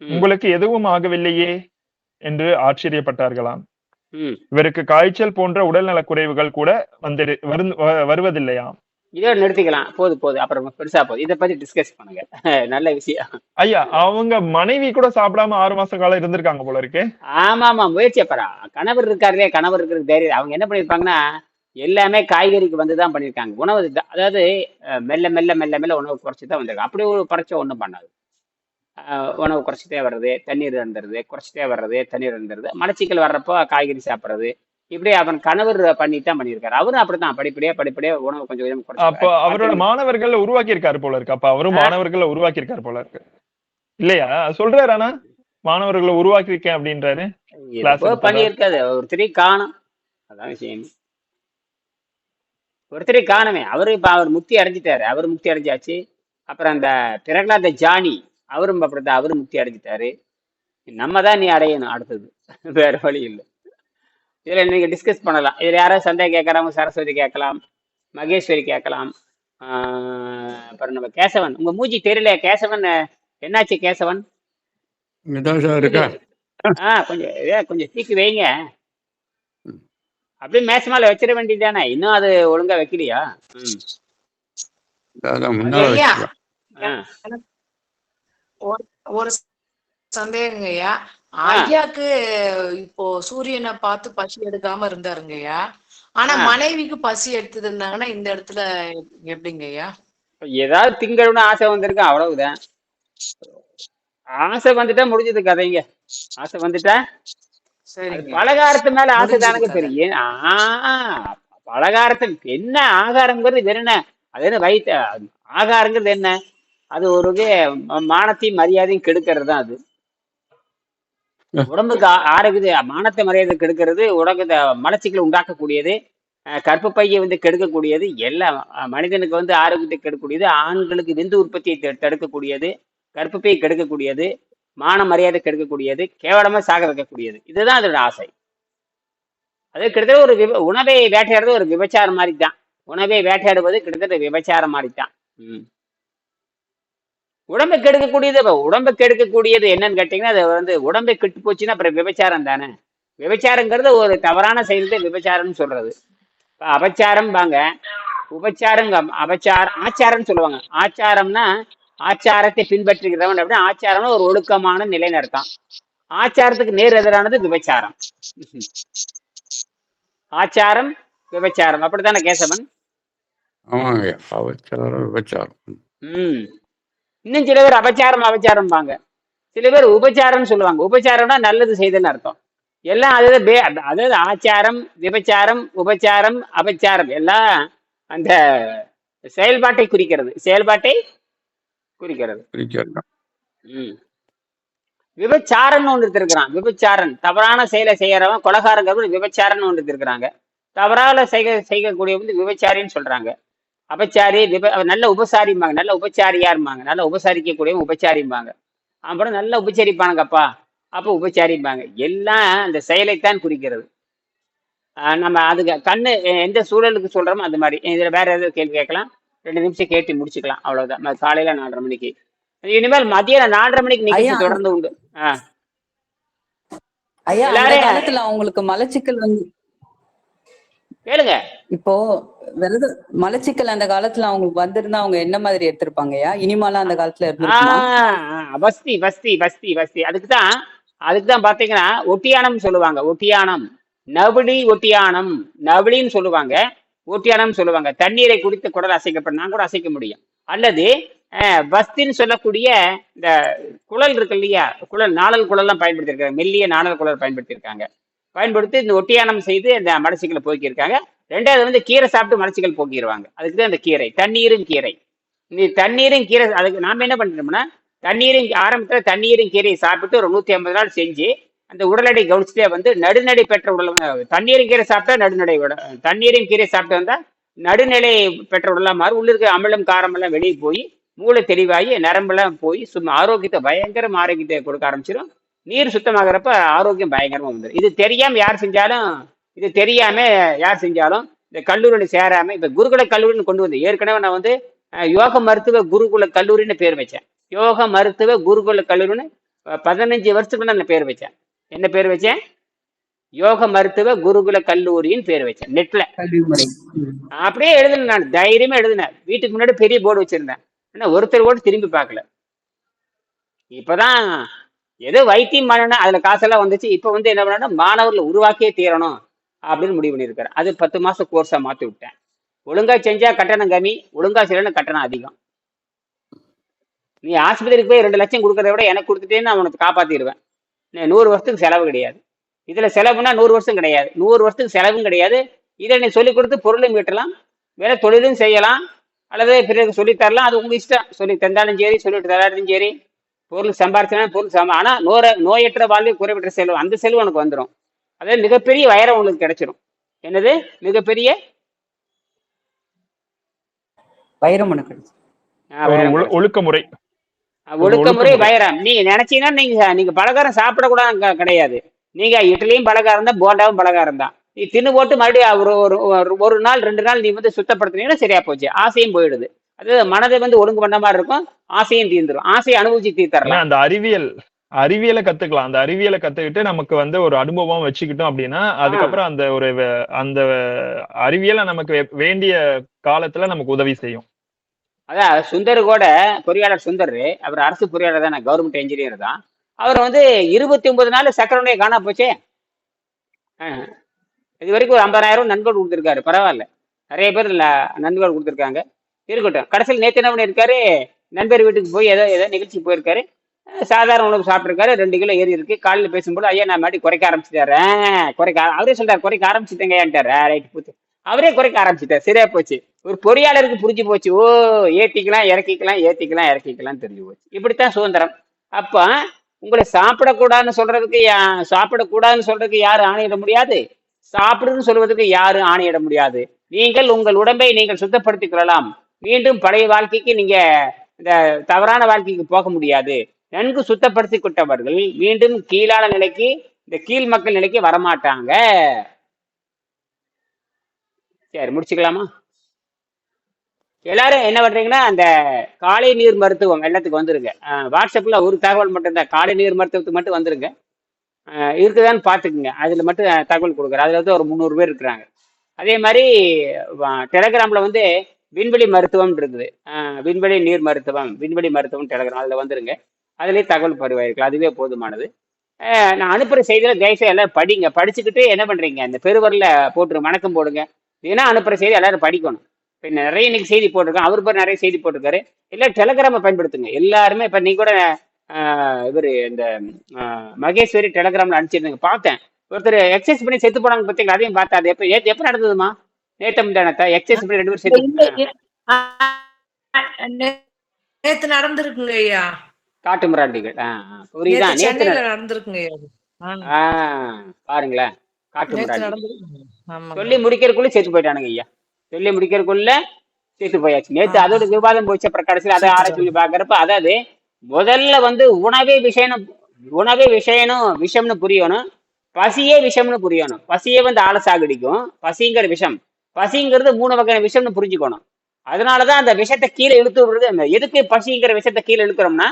ம்,
உங்களுக்கு எதுவும் ஆகவில்லையே என்று ஆச்சரியப்பட்டார்களாம்.
ம்.
இவருக்கு காய்ச்சல் போன்ற உடல்நலக் குறைவுகள் கூட வருவதில்லையாம்.
இதோட நிறுத்திக்கலாம். போதும். அப்புறம் பெருசா போகுது. இதை பத்தி டிஸ்கஸ் பண்ணுங்க. நல்ல விஷயம்.
ஐயா, அவங்க மனைவி கூட சாப்பிடாம 6 மாச காலம் இருந்திருக்காங்க போல இருக்கு.
ஆமா, முயற்சி அப்புறம் கணவர் இருக்காருலே, கணவர் இருக்கிறது தைரியம். அவங்க என்ன பண்ணிருப்பாங்கன்னா எல்லாமே காய்கறிக்கு வந்துதான் பண்ணிருக்காங்க. உணவு அதாவது மெல்ல மெல்ல மெல்ல மெல்ல உணவு குறைச்சிதான் வந்திருக்காங்க. அப்படி ஒரு குறைச்ச ஒண்ணும் பண்ணாது. உணவு குறைச்சிட்டே வர்றது, தண்ணீர் இருந்துருது, குறைச்சிட்டே வர்றது, தண்ணீர் இருந்துருது. மலச்சிக்கல் வர்றப்போ காய்கறி சாப்பிட்றது, இப்படி அவன் கணவர் பண்ணித்தான் பண்ணியிருக்காரு. அவரும் அப்படித்தான் படிப்படியா உணவு கொஞ்சம் கொஞ்சம்
அப்ப அவரோட மாணவர்கள் உருவாக்கி இருக்காரு போல இருக்கு. அப்ப அவரும் மாணவர்களை உருவாக்கி இருக்காரு போல இருக்கு இல்லையா? சொல்றாரு, ஆனா மாணவர்களை உருவாக்கி இருக்கேன் அப்படின்றாரு. கிளாஸ்
எதுக்கோ
எடுத்ததா?
பண்ணியிருக்காது, ஒருத்தரையும் காணும். அதான் விஷயம். ஒருத்தரையும் காணுமே. அவரு இப்ப அவர் முக்தி அடைஞ்சிட்டாரு, அவர் முக்தி அடைஞ்சாச்சு. அப்புறம் அந்த பிரகலாத ஜானி, அவரும் அப்படித்தான், அவரும் முக்தி அடைஞ்சிட்டாரு. நம்ம தான் நீ அடையணும் அடுத்தது. வேற வழி இல்லை. இதுல நீங்க டிஸ்கஸ் பண்ணலாம். இதுல யாராவது சந்தேகம் கேட்கறவங்க சரஸ்வதி கேட்கலாம், மகேஸ்வரி கேட்கலாம். அப்புறம் நம்ம கேசவன், உங்க மூஞ்சி தெரியல கேசவன். என்னாச்சு கேசவன்?
இங்கதான் சார்
மூஞ்சி
இருக்கா.
கொஞ்சம் கொஞ்சம் தூக்கி வைங்க. அப்படியே மேச மேல வச்சிட வேண்டியதானே, இன்னும் அது ஒழுங்கா வைக்கலையா? ம்.
அதான் முன்னால
ஐயா
வச்சுக்கலாம்.
ஆ
எனக்கு ஒரு ஒரு சந்தேகங்கய்யா.
ஆ
ஐயாக்கு இப்போ சூரியனை பார்த்து பசி எடுக்காம இருந்தாருங்கய்யா. ஆனா
ஆ
மனைவிக்கு பசி எடுத்தது இருந்தாங்கன்னா இந்த இடத்துல எப்படிங்கய்யா?
ஏதாவது திங்கள்னு ஆசை வந்திருக்கு, அவ்வளவுதான். ஆசை வந்துட்டா முடிஞ்சது கதைங்க. ஆசை வந்துட்டா அது
சரிங்க,
பலகாரத்து மேல ஆசை
முடிஞ்சது
தானங்க
கதை.
பெரிய. பலகாரத்தை என்ன ஆகாரங்கிறது வேற என்ன? அது என்ன வயிற்று ஆகாரங்கிறது என்ன? அது ஒரு மானத்தையும் மரியாதையும் கெடுக்கிறது தான் அது. உடம்புக்கு ஆரோக்கிய மானத்தை மரியாதை கெடுக்கிறது, உடம்பு மலச்சிக்கலை உண்டாக்கக்கூடியது, கர்ப்பப்பையை கெடுக்கக்கூடியது, எல்லாம் மனிதனுக்கு ஆரோக்கியத்தை கெடுக்கக்கூடியது, ஆண்களுக்கு விந்து உற்பத்தியை தடுக்கக்கூடியது, கர்ப்பப்பையை கெடுக்கக்கூடியது, மான மரியாதை கெடுக்கக்கூடியது, கேவலமா சாக வைக்கக்கூடியது. இதுதான் அதோட ஆசை. அது கிட்டத்தட்ட ஒரு உணவை வேட்டையாடுறது ஒரு விபச்சாரம் மாதிரி தான். உணவை வேட்டையாடுவது கிட்டத்தட்ட விபச்சாரம் மாதிரி தான். உடம்பை கெடுக்கக்கூடியது, உடம்பை கெடுக்கக்கூடியது என்னன்னு கேட்டீங்கன்னா, அது உடம்பை கெட்டு போச்சுன்னா அப்புறம் விபச்சாரம் தானே. விபச்சாரங்கிறது ஒரு தவறான செயல்தான் விபச்சாரம்னு சொல்றது. அபச்சாரம் பாங்க, உபச்சாரம், அபச்சாரம், ஆச்சாரம்னு சொல்லுவாங்க. ஆச்சாரம்னா ஆச்சாரத்தை பின்பற்றுகிறவன் அப்படின்னா, ஆச்சாரம்னா ஒரு ஒழுக்கமான நிலைன்னு அர்த்தம். ஆச்சாரத்துக்கு நேர் எதிரானது விபச்சாரம். ஆச்சாரம் விபச்சாரம், அப்படித்தானே கேசவன்?
ஆமாங்க, அவச்சாரம் விபச்சாரம்.
இன்னும் சில பேர் அபச்சாரம் அபச்சாரம் பாங்க, சில பேர் உபச்சாரம் சொல்லுவாங்க. உபச்சாரம்னா நல்லது செய்தன்னு அர்த்தம். எல்லாம் அதாவது ஆச்சாரம், விபச்சாரம், உபச்சாரம், அபச்சாரம் எல்லாம் அந்த செயல்பாட்டை குறிக்கிறது, செயல்பாட்டை குறிக்கிறது. விபச்சாரம்னு ஒன்று இருக்கிறான். விபச்சாரன் தவறான செயலை செய்யறவன், கொலகாரங்கிறவன் விபச்சாரன்னு ஒன்று இருக்கிறாங்க. தவறான செய்யக்கூடிய விபச்சாரின்னு சொல்றாங்க. அபச்சாரி நல்ல உபசாரிம்பாங்க, நல்ல உபச்சாரியாரும்பாங்க, நல்ல உபசாரிக்கக்கூடியவங்க உபச்சாரிம்பாங்க. அப்புறம் நல்ல உபச்சரிப்பானுங்கப்பா, அப்போ உபச்சாரிம்பாங்க. எல்லாம் அந்த செயலைத்தான் குறிக்கிறது. நம்ம அதுக்கு கண்ணு எந்த சூழலுக்கு சொல்றோமோ அந்த மாதிரி. இதுல வேற ஏதாவது கேள்வி கேட்கலாம், 2 நிமிஷம் கேட்டு முடிச்சுக்கலாம், அவ்வளவுதான். காலையில 4:30 மணிக்கு, இனிமேல் மதியம் 4:30 மணிக்கு நிகழ்ச்சி தொடர்ந்து உண்டு.
ஐயா, அந்த
எல்லாரையும்
காலத்துல அவங்களுக்கு மலச்சிக்கல்
கேளுங்க.
இப்போ மலச்சிக்கல் அந்த காலத்துல அவங்களுக்கு வந்திருந்தா அவங்க என்ன மாதிரி எடுத்திருப்பாங்கய்யா? இனிமாலாம் அந்த காலத்துல இருந்திருக்குமா?
வஸ்தி வஸ்தி வஸ்தி வஸ்தி அதுக்குதான் பாத்தீங்கன்னா ஒட்டியானம் சொல்லுவாங்க. ஒட்டியானம், நவடி ஒட்டியானம், நவடின்னு சொல்லுவாங்க, ஒட்டியானம் சொல்லுவாங்க. தண்ணீரை குடித்து குடல் அசைக்கப்படும், நான் கூட அசைக்க முடியும். அல்லது வஸ்தின்னு சொல்லக்கூடிய இந்த குழல் இருக்கு இல்லையா, குழல், நாணல் குழல்லாம் பயன்படுத்தியிருக்காங்க, மெல்லிய நாணல் குழல் பயன்படுத்தியிருக்காங்க. பயன்படுத்தி இந்த ஒட்டியானம் செய்து இந்த மலச்சிக்கலை போக்கியிருக்காங்க. 2வது கீரை சாப்பிட்டு மலச்சிக்கல் போக்கிடுவாங்க. அதுக்கு தான் இந்த கீரை, தண்ணீரும் கீரை. இந்த தண்ணீரும் கீரை, அதுக்கு நாம என்ன பண்ணிட்டோம்னா, ஆரம்பத்துல தண்ணீரும் கீரையை சாப்பிட்டு ஒரு 150 நாள் செஞ்சு அந்த உடலடை கவனிச்சுட்டே நடுநடை பெற்ற உடல். தண்ணீரும் கீரை சாப்பிட்டா நடுநடை, தண்ணீரும் கீரை சாப்பிட்டு வந்தா நடுநிலை பெற்ற உடலா மாறி, உள்ள இருக்க அமிலம் காரம் எல்லாம் வெளியே போய் மூளை தெளிவாகி நரம்பெல்லாம் போய் சும்மா ஆரோக்கியத்தை, பயங்கரமா ஆரோக்கியத்தை கொடுக்க ஆரம்பிச்சிடும். நீர் சுத்தமாகறப்ப ஆரோக்கியம் பயங்கரமா வந்துடும். இது தெரியாம யார் செஞ்சாலும் இந்த கல்லூரியில சேராம, இப்ப குருகுல கல்லூரின்னு கொண்டு வந்து, ஏற்கனவே நான் யோக மருத்துவ குருகுல கல்லூரின்னு பேர் வச்சேன். யோக மருத்துவ குருகுல கல்லூரின்னு 15 வருஷத்துக்கு நான் பேர் வச்சேன். என்ன பேர் வச்சேன்? யோக மருத்துவ குருகுல கல்லூரின்னு பேர் வச்சேன். நெட்ல அப்படியே எழுதுனேன், நான் தைரியமா எழுதினேன். வீட்டுக்கு முன்னாடி பெரிய போர்டு வச்சிருந்தேன். ஆனா ஒருத்தர் கூட திரும்பி பார்க்கல. இப்பதான் ஏதோ வைத்தியம் பண்ணணும், அதுல காசெல்லாம் வந்துச்சு. இப்ப என்ன பண்ணணும், மாணவர்களை உருவாக்கியே தீரணும் அப்படின்னு முடிவு பண்ணியிருக்காரு. அது 10 மாசம் கோர்ஸா மாத்தி விட்டேன். ஒழுங்கா செஞ்சா கட்டணம் கம்மி, ஒழுங்கா செய்யலன்னு கட்டணம் அதிகம். நீ ஆஸ்பத்திரிக்கு போய் 2 லட்சம் கொடுக்கறத விட எனக்கு கொடுத்துட்டேன்னு நான் உனக்கு காப்பாத்திடுவேன். 100 வருஷத்துக்கு செலவு கிடையாது. இதுல செலவுனா 100 வருஷம் கிடையாது, 100 வருஷத்துக்கு செலவும் கிடையாது. இதை நீ சொல்லிக் கொடுத்து பொருளும் மீட்டலாம், வேற தொழிலும் செய்யலாம், அல்லது பிறகு சொல்லித்தரலாம். அது உங்க இஷ்டம். சொல்லி தந்தாலும் சரி, சொல்லிட்டு தராலும் சரி, பொருள் சம்பாரிச்சா பொருள் ஆனா நோயற்ற வாழ்வு குறைவற்ற செல்வம், அந்த செல்வம் உனக்கு வந்துடும். அதாவது மிகப்பெரிய வைரம் உங்களுக்கு கிடைச்சிடும். என்னது மிகப்பெரிய
வைரம் உனக்கு கிடைச்சு.
ஒரு
வைரம் கிடைச்சிடும்.
ஒழுக்கமுறை ஒரு
ஒழுக்கமுறை
ஒழுக்கமுறை
வைரம். நீங்க நினைச்சீங்கன்னா நீங்க பலகாரம் சாப்பிடக்கூடாது கிடையாது. நீங்க இட்லியும் பலகாரம் தான், போண்டாவும் பலகாரம் தான். நீ தின்னு போட்டு மறுபடியும் ஒரு நாள் 2 நாள் நீ வந்து சுத்தப்படுத்தினீங்கன்னா சரியா போச்சு, ஆசையும் போயிடுது. அது மனதை வந்து ஒழுங்கு பண்ண மாதிரி இருக்கும், ஆசையும் தீர்ந்துடும். ஆசையை அனுபவிச்சு
ஏன்னா
தீர்த்தரலாம்.
அந்த அறிவியலை கத்துக்கலாம். அந்த அறிவியலை கத்துக்கிட்டு நமக்கு வந்து ஒரு அனுபவம் வச்சுக்கிட்டோம் அப்படின்னா அதுக்கப்புறம் அந்த அறிவியலை நமக்கு வேண்டிய காலத்துல நமக்கு உதவி செய்யும்.
அதான் சுந்தர் கூட, பொறியாளர் சுந்தர், அவர் அரசு பொறியாளர் தானே, கவர்மெண்ட் என்ஜினியர் தான். அவர் வந்து 29 நாள் சக்கர நோயை காணா போச்சே. ஆஹ். இது வரைக்கும் ஒரு 50,000 நன்கொடை கொடுத்துருக்காரு. பரவாயில்ல, நிறைய பேர் நன்கொடை கொடுத்துருக்காங்க. இருக்கட்டும். கடைசியில் நேற்று என்ன பண்ணியிருக்காரு, நண்பர் வீட்டுக்கு போய் ஏதோ நிகழ்ச்சிக்கு போயிருக்காரு. சாதாரண உணவு சாப்பிட்ருக்காரு. 2 கிலோ ஏறி இருக்கு. காலையில் பேசும்போது ஐயா நான் மாட்டி குறைக்க ஆரம்பிச்சுட்டாரு. அவரே சொல்றாரு குறைக்க ஆரம்பிச்சுட்டேங்கன்ட்டாரு. ரைட் பூத்து அவரே குறைக்க ஆரம்பிச்சுட்டார். சரியா போச்சு. ஒரு பொறியாளருக்கு புரிஞ்சு போச்சு. ஓ, ஏத்திக்கலாம் இறக்கிக்கலாம் தெரிஞ்சு போச்சு. இப்படித்தான் சுதந்திரம். அப்ப உங்களை சாப்பிடக்கூடாதுன்னு சொல்றதுக்கு யாரும் ஆணையிட முடியாது, சாப்பிடுன்னு சொல்வதற்கு யாரும் ஆணையிட முடியாது. நீங்கள் உங்கள் உடம்பை நீங்கள் சுத்தப்படுத்திக் கொள்ளலாம். மீண்டும் பழைய வாழ்க்கைக்கு நீங்க இந்த தவறான வாழ்க்கைக்கு போக முடியாது. நன்கு சுத்தப்படுத்தி கொண்டவர்கள் மீண்டும் கீழான நிலைக்கு, இந்த கீழ் மக்கள் நிலைக்கு வரமாட்டாங்க. சரி, முடிச்சுக்கலாமா? எல்லாரும் என்ன பண்றீங்கன்னா, அந்த காலை நீர் மருத்துவம் எல்லாத்துக்கும் வந்துருங்க. வாட்ஸ்அப்ல ஒரு தகவல் மட்டும் தான், காலை நீர் மருத்துவத்துக்கு மட்டும் வந்துருங்க. இருக்குதான்னு பார்த்துக்குங்க. அதில் மட்டும் தகவல் கொடுக்குறேன். அதில் வந்து ஒரு 300 பேர் இருக்கிறாங்க. அதே மாதிரி டெலகிராமில் வந்து விண்வெளி மருத்துவம் இருக்குது. விண்வெளி நீர் மருத்துவம், விண்வெளி மருத்துவம் டெலகிராம், அதில் வந்துருங்க. அதுலேயே தகவல் பரிவாயிருக்கலாம். அதுவே போதுமானது. நான் அனுப்புகிற செய்தியில் தயவுசெய்து எல்லாரும் படிங்க. படிச்சுக்கிட்டு என்ன பண்ணுறீங்க, இந்த பெருவரில் போட்டு வணக்கம் போடுங்க. ஏன்னா அனுப்புகிற செய்தி எல்லாரும் படிக்கணும். இப்போ நிறைய இன்னைக்கு செய்தி போட்டிருக்கேன். அவர் பேர் நிறைய செய்தி போட்டிருக்காரு. எல்லாம் டெலகிராமை பயன்படுத்துங்க எல்லாருமே. இப்போ நீ கூட இவர் இந்த மகேஸ்வரி டெலகிராமில் அனுப்பிச்சிருந்தீங்க, பார்த்தேன். ஒருத்தர் எக்ஸசைஸ் பண்ணி செத்து போனாங்க பார்த்தீங்களா, அதையும் பார்த்தா. அது எப்போ நடந்ததுமா? நேற்று முந்தானத்தா எக்ஸசைஸ் பண்ணி 2 பேரும் செத்து
நேத்து நடந்திருக்குங்க ஐயா.
காட்டு மிராண்டிகள். புரியுதா? நேற்று
நடந்திருக்குங்க.
பாருங்களேன், காட்டு மிராண்டி சொல்லி முடிக்கிறதுக்குள்ள செத்து போயிட்டானுங்க ஐயா. சொல்லி முடிக்கிறதுக்குள்ள செத்து போயாச்சு. நேற்று அதோட விவாதம் போச்சு. அப்புறம் கடைசியில் அதை ஆராய்ச்சி பண்ணி பார்க்கறப்ப, அதாவது முதல்ல வந்து உணவே விஷம்னு புரியணும். பசியே விஷம்னு புரியணும். பசியே வந்து ஆளை சாகடிக்கும். பசிங்கிற விஷம், பசிங்கிறது 3 வகையான விஷம்னு புரிஞ்சுக்கணும். அதனாலதான் அந்த விஷத்தை கீழே இழுத்து விடுறது. எதுக்கு பசிங்கிற விஷத்தை கீழே இழுக்கிறோம்னா,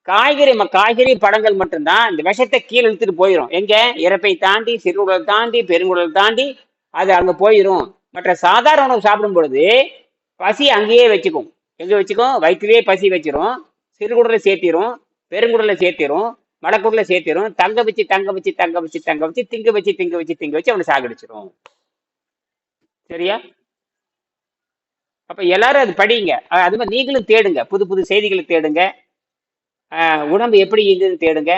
காய்கறி பழங்கள் மட்டும்தான் இந்த விஷத்தை கீழே இழுத்துட்டு போயிடும். எங்க? இறப்பை தாண்டி, சிறுகுடல் தாண்டி, பெருங்குடல் தாண்டி அது அங்க போயிடும். மற்ற சாதாரண உணவு சாப்பிடும் பொழுது பசி அங்கேயே வச்சுக்கும். எங்க வச்சுக்கும்? வயிற்றுலேயே பசி வச்சிரும். சிறுகுடலை சேர்த்திரும், பெருங்குடலை சேர்த்திரும், மடக்குடலை சேர்த்திரும். தங்க வச்சு திங்க வச்சு அவனை சாகடிச்சிரும். சரியா? அப்ப எல்லாரும் அது படிங்க. அது மாதிரி நீங்களும் தேடுங்க, புது செய்திகளை தேடுங்க. உடம்பு எப்படி இருக்குதுன்னு தேடுங்க.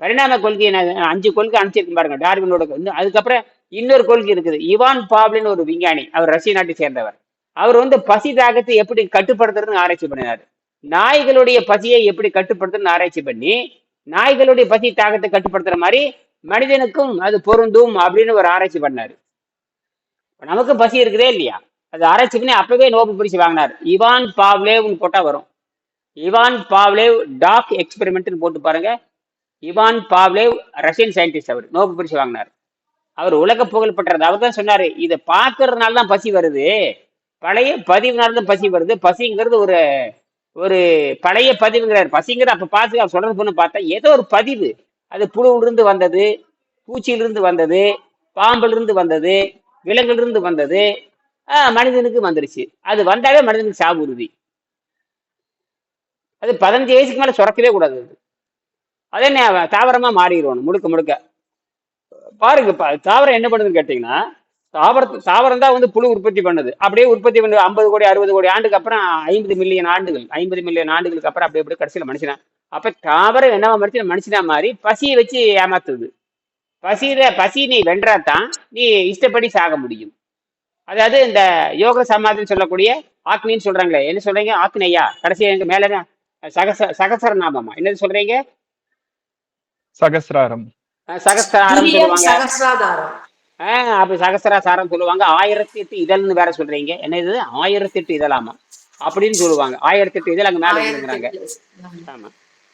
பரிணாம கொள்கையை 5 கொள்கை அனுப்பிச்சிருக்கேன் பாருங்க, டார்வினோட. அதுக்கப்புறம் இன்னொரு கொள்கை இருக்குது. இவான் பாவ்லின்னு ஒரு விஞ்ஞானி, அவர் ரஷ்ய நாட்டை சேர்ந்தவர். அவர் வந்து பசி தாகத்தை எப்படி கட்டுப்படுத்துறதுன்னு ஆராய்ச்சி பண்ணினார். நாய்களுடைய பசியை எப்படி கட்டுப்படுத்துறதுன்னு ஆராய்ச்சி பண்ணி, நாய்களுடைய பசி தாகத்தை கட்டுப்படுத்துற மாதிரி மனிதனுக்கும் அது பொருந்தும் அப்படின்னு ஒரு ஆராய்ச்சி பண்ணாரு. நமக்கும் பசி இருக்குதே இல்லையா, அது ஆராய்ச்சி பண்ணி அப்பவே நோபல் பரிசு வாங்கினார். இவான் பாவ்லேவ்னு போட்டா வரும். இவான் பாவ்லேவ் டாக் எக்ஸ்பெரிமெண்ட்னு போட்டு பாருங்க. இவான் பாவ்லேவ் ரஷ்யன் சயின்டிஸ்ட், அவர் நோபல் பரிசு வாங்கினார். அவர் உலக புகழ் பெற்றது. அவர் தான் சொன்னாரு, இதை பார்க்கறதுனால தான் பசி வருது, பழைய பதிவுனால தான் பசி வருது. பசிங்கிறது ஒரு பழைய பதிவுங்கிறார். பசிங்கிறது அப்ப பார்த்து அவர் சொல்றது பொண்ணு பார்த்தா ஏதோ ஒரு பதிவு. அது புழுவிலிருந்து வந்தது, பூச்சியிலிருந்து வந்தது, பாம்பிலிருந்து வந்தது, விலங்கிலிருந்து வந்தது, மனிதனுக்கு வந்துருச்சு. அது வந்தாலே மனிதனுக்கு சாவு உறுதி. அது 15 வயசுக்கு மேல சுரக்கவே கூடாது. அதே தாவரமா மாறிடுவோம் முழுக்க. பாருங்க, தாவரம் என்ன பண்ணுதுன்னு கேட்டீங்கன்னா, தாவரம் தான் வந்து புழு உற்பத்தி பண்ணுது. அப்படியே உற்பத்தி பண்ணு 50 கோடி 60 கோடி ஆண்டுக்கு அப்புறம் 50 மில்லியன் ஆண்டுகளுக்கு அப்புறம் அப்படியே கடைசியில் மனுஷனா. அப்ப தாவரம் என்னவா மனுஷன் மனுஷனா மாதிரி பசியை வச்சு ஏமாத்துது. பசி நீ வென்றாதான் நீ இஷ்டப்படி சாக முடியும். அதாவது இந்த யோக சமாதின்னு சொல்லக்கூடிய ஆக்னின்னு சொல்றாங்களே, என்ன சொல்றீங்க? ஆக்னையா கடைசி எங்க மேல சகசரநாமமா என்னது சொல்றீங்க?
சகசிராரம்.
சகஸ்திராரம்
துரியம்
சொல்லுவாங்க.
சகசிராதாரம்.
அப்ப சகஸ்திராசாரம் சொல்லுவாங்க. 1008 இதழ்னு வேற சொல்றீங்க. என்ன இது 1008 இதழாமா அப்படின்னு சொல்லுவாங்க. 1008 இதழ் அங்க மேல இருக்குங்கிறாங்க.
1008
ஆமா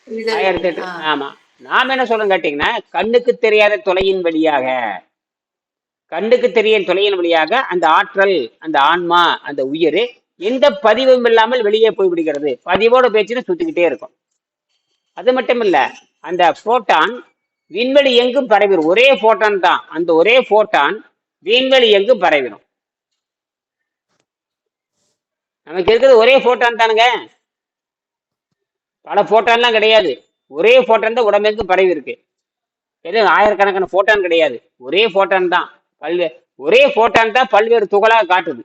இதழ்.
1008.
ஆ.
ஆமா நாம என்ன சொல்றோம் கேட்டீங்கன்னா, கண்ணுக்கு தெரியாத தொலையின் வழியாக தொலையின் வழியாக அந்த ஆற்றல், அந்த ஆன்மா, அந்த உயிர் எந்த பதிவும் இல்லாமல் வெளியே போய் விடுகிறது. பதிவோட பேச்சுன்னு சுத்திக்கிட்டே இருக்கும். அது மட்டும் இல்ல, அந்த போட்டான் விண்வெளி எங்கும் பரவிடும். ஒரே போட்டான் தான். அந்த ஒரே போட்டான் விண்வெளி எங்கும் பரவிடும். நமக்கு இருக்கிறது ஒரே போட்டான் தானுங்க. பல போட்டான்லாம் கிடையாது. ஒரே போட்டான் தான் உடம்பெங்கும் பரவி இருக்கு. எதுவும் ஆயிரக்கணக்கான போட்டான் கிடையாது. ஒரே போட்டான் தான். ஒரே போட்டான் தான் பல்வேறு துகளாக காட்டுது.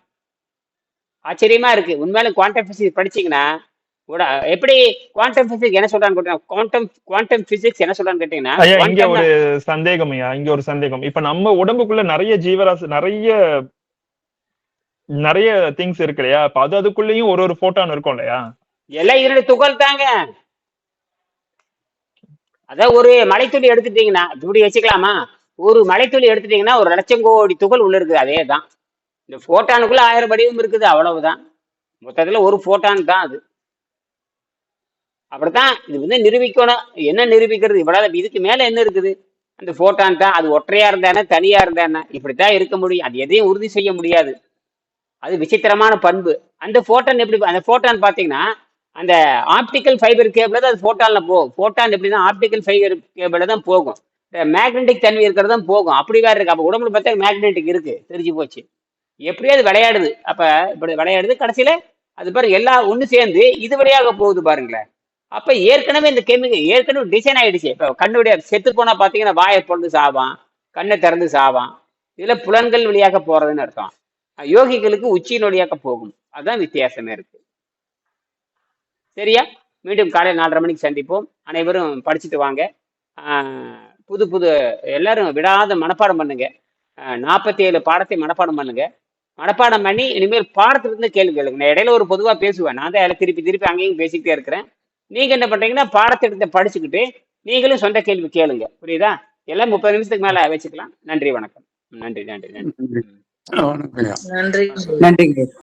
ஆச்சரியமா இருக்கு. உண்மையில குவாண்டம் பிசிக்ஸ் படிச்சீங்கன்னா எப்படி குவாண்டம் பிசிக்ஸ் என்ன சொல்றான்னு குவாண்டம் பிசிக்ஸ் என்ன சொல்றான்னு கேட்டீங்கன்னா,
ஐயா இங்க ஒரு சந்தேகம் ஐயா, இங்க ஒரு சந்தேகம். இப்ப நம்ம உடம்புக்குள்ள நிறைய ஜீவராசி, நிறைய திங்ஸ் இருக்கு இல்லையா? அப்ப அதுக்குள்ளயும் ஒரு போட்டான் இருக்கும் இல்லையா?
எல்லாம் இரண்டு துகள் தாங்க. அதான் ஒரு மலைத்துளி எடுத்துட்டீங்கன்னா இப்படி வச்சுக்கலாமா? ஒரு மலைத்துளி எடுத்துட்டீங்கன்னா ஒரு 1,00,000 கோடி துகள் உள்ள இருக்குது. அதே தான் இந்த போட்டானுக்குள்ள 1000 வடிவம் இருக்குது. அவ்வளவுதான். மொத்தத்துல ஒரு போட்டான் தான் அது. அப்படித்தான் இது நிரூபிக்கணும். என்ன நிரூபிக்கிறது? இவ்வளவு இதுக்கு மேல என்ன இருக்குது? அந்த போட்டான் தான். அது ஒற்றையா இருந்தானே தனியா இருந்தானே இப்படித்தான் இருக்க முடியும். அது எதையும் உறுதி செய்ய முடியாது. அது விசித்திரமான பண்பு. அந்த போட்டான் எப்படி? அந்த போட்டான் பாத்தீங்கன்னா அந்த ஆப்டிக்கல் ஃபைபர் கேபிள் தான் அது போட்டான்ல போகும். போட்டான் எப்படின்னா ஆப்டிக்கல் ஃபைபர் கேபிள் தான் போகும். மேக்னெட்டிக் தன்மை இருக்கிறது தான் போகும். அப்படி வேற இருக்கு. அப்ப உடம்புல பார்த்தா மேக்னெட்டிக் இருக்கு. தெரிஞ்சு போச்சு. எப்படியாவது விளையாடுது. அப்ப இப்படி விளையாடுது. கடைசியில அது பாருங்க எல்லாம் ஒண்ணு சேர்ந்து இது வழியாக போகுது பாருங்களேன். அப்ப ஏற்கனவே இந்த கெமிக்கல் ஏற்கனவே டிசைன் ஆயிடுச்சு. இப்ப கண்ணுடைய செத்து போனா பாத்தீங்கன்னா வாயை பொழுது சாவான், கண்ணை திறந்து சாவான். இதுல புலன்கள் வழியாக போறதுன்னு அர்த்தம். யோகிகளுக்கு உச்சியின் வழியாக போகும். அதுதான் வித்தியாசமே இருக்கு. சரியா? மீண்டும் காலை 4:30 மணிக்கு சந்திப்போம். அனைவரும் படிச்சுட்டு வாங்க. புது புது எல்லாரும் விடாத மனப்பாடம் பண்ணுங்க. 47 பாடத்தை மனப்பாடம் பண்ணுங்க. மனப்பாடம் பண்ணி இனிமேல் பாடத்திலிருந்து கேள்வி கேளுங்க. நான் இடையில ஒரு பொதுவா பேசுவேன். நான் தான் திருப்பி அங்கேயும் பேசிக்கிட்டே இருக்கிறேன். நீங்க என்ன பண்றீங்கன்னா பாடத்திட்டத்தை படிச்சுக்கிட்டு நீங்களும் சொந்த கேள்வி கேளுங்க. புரியுதா? எல்லாம் 30 நிமிஷத்துக்கு மேல வச்சுக்கலாம். நன்றி, வணக்கம். நன்றி.
வணக்கம் ஐயா.
நன்றி.
நன்றிங்க.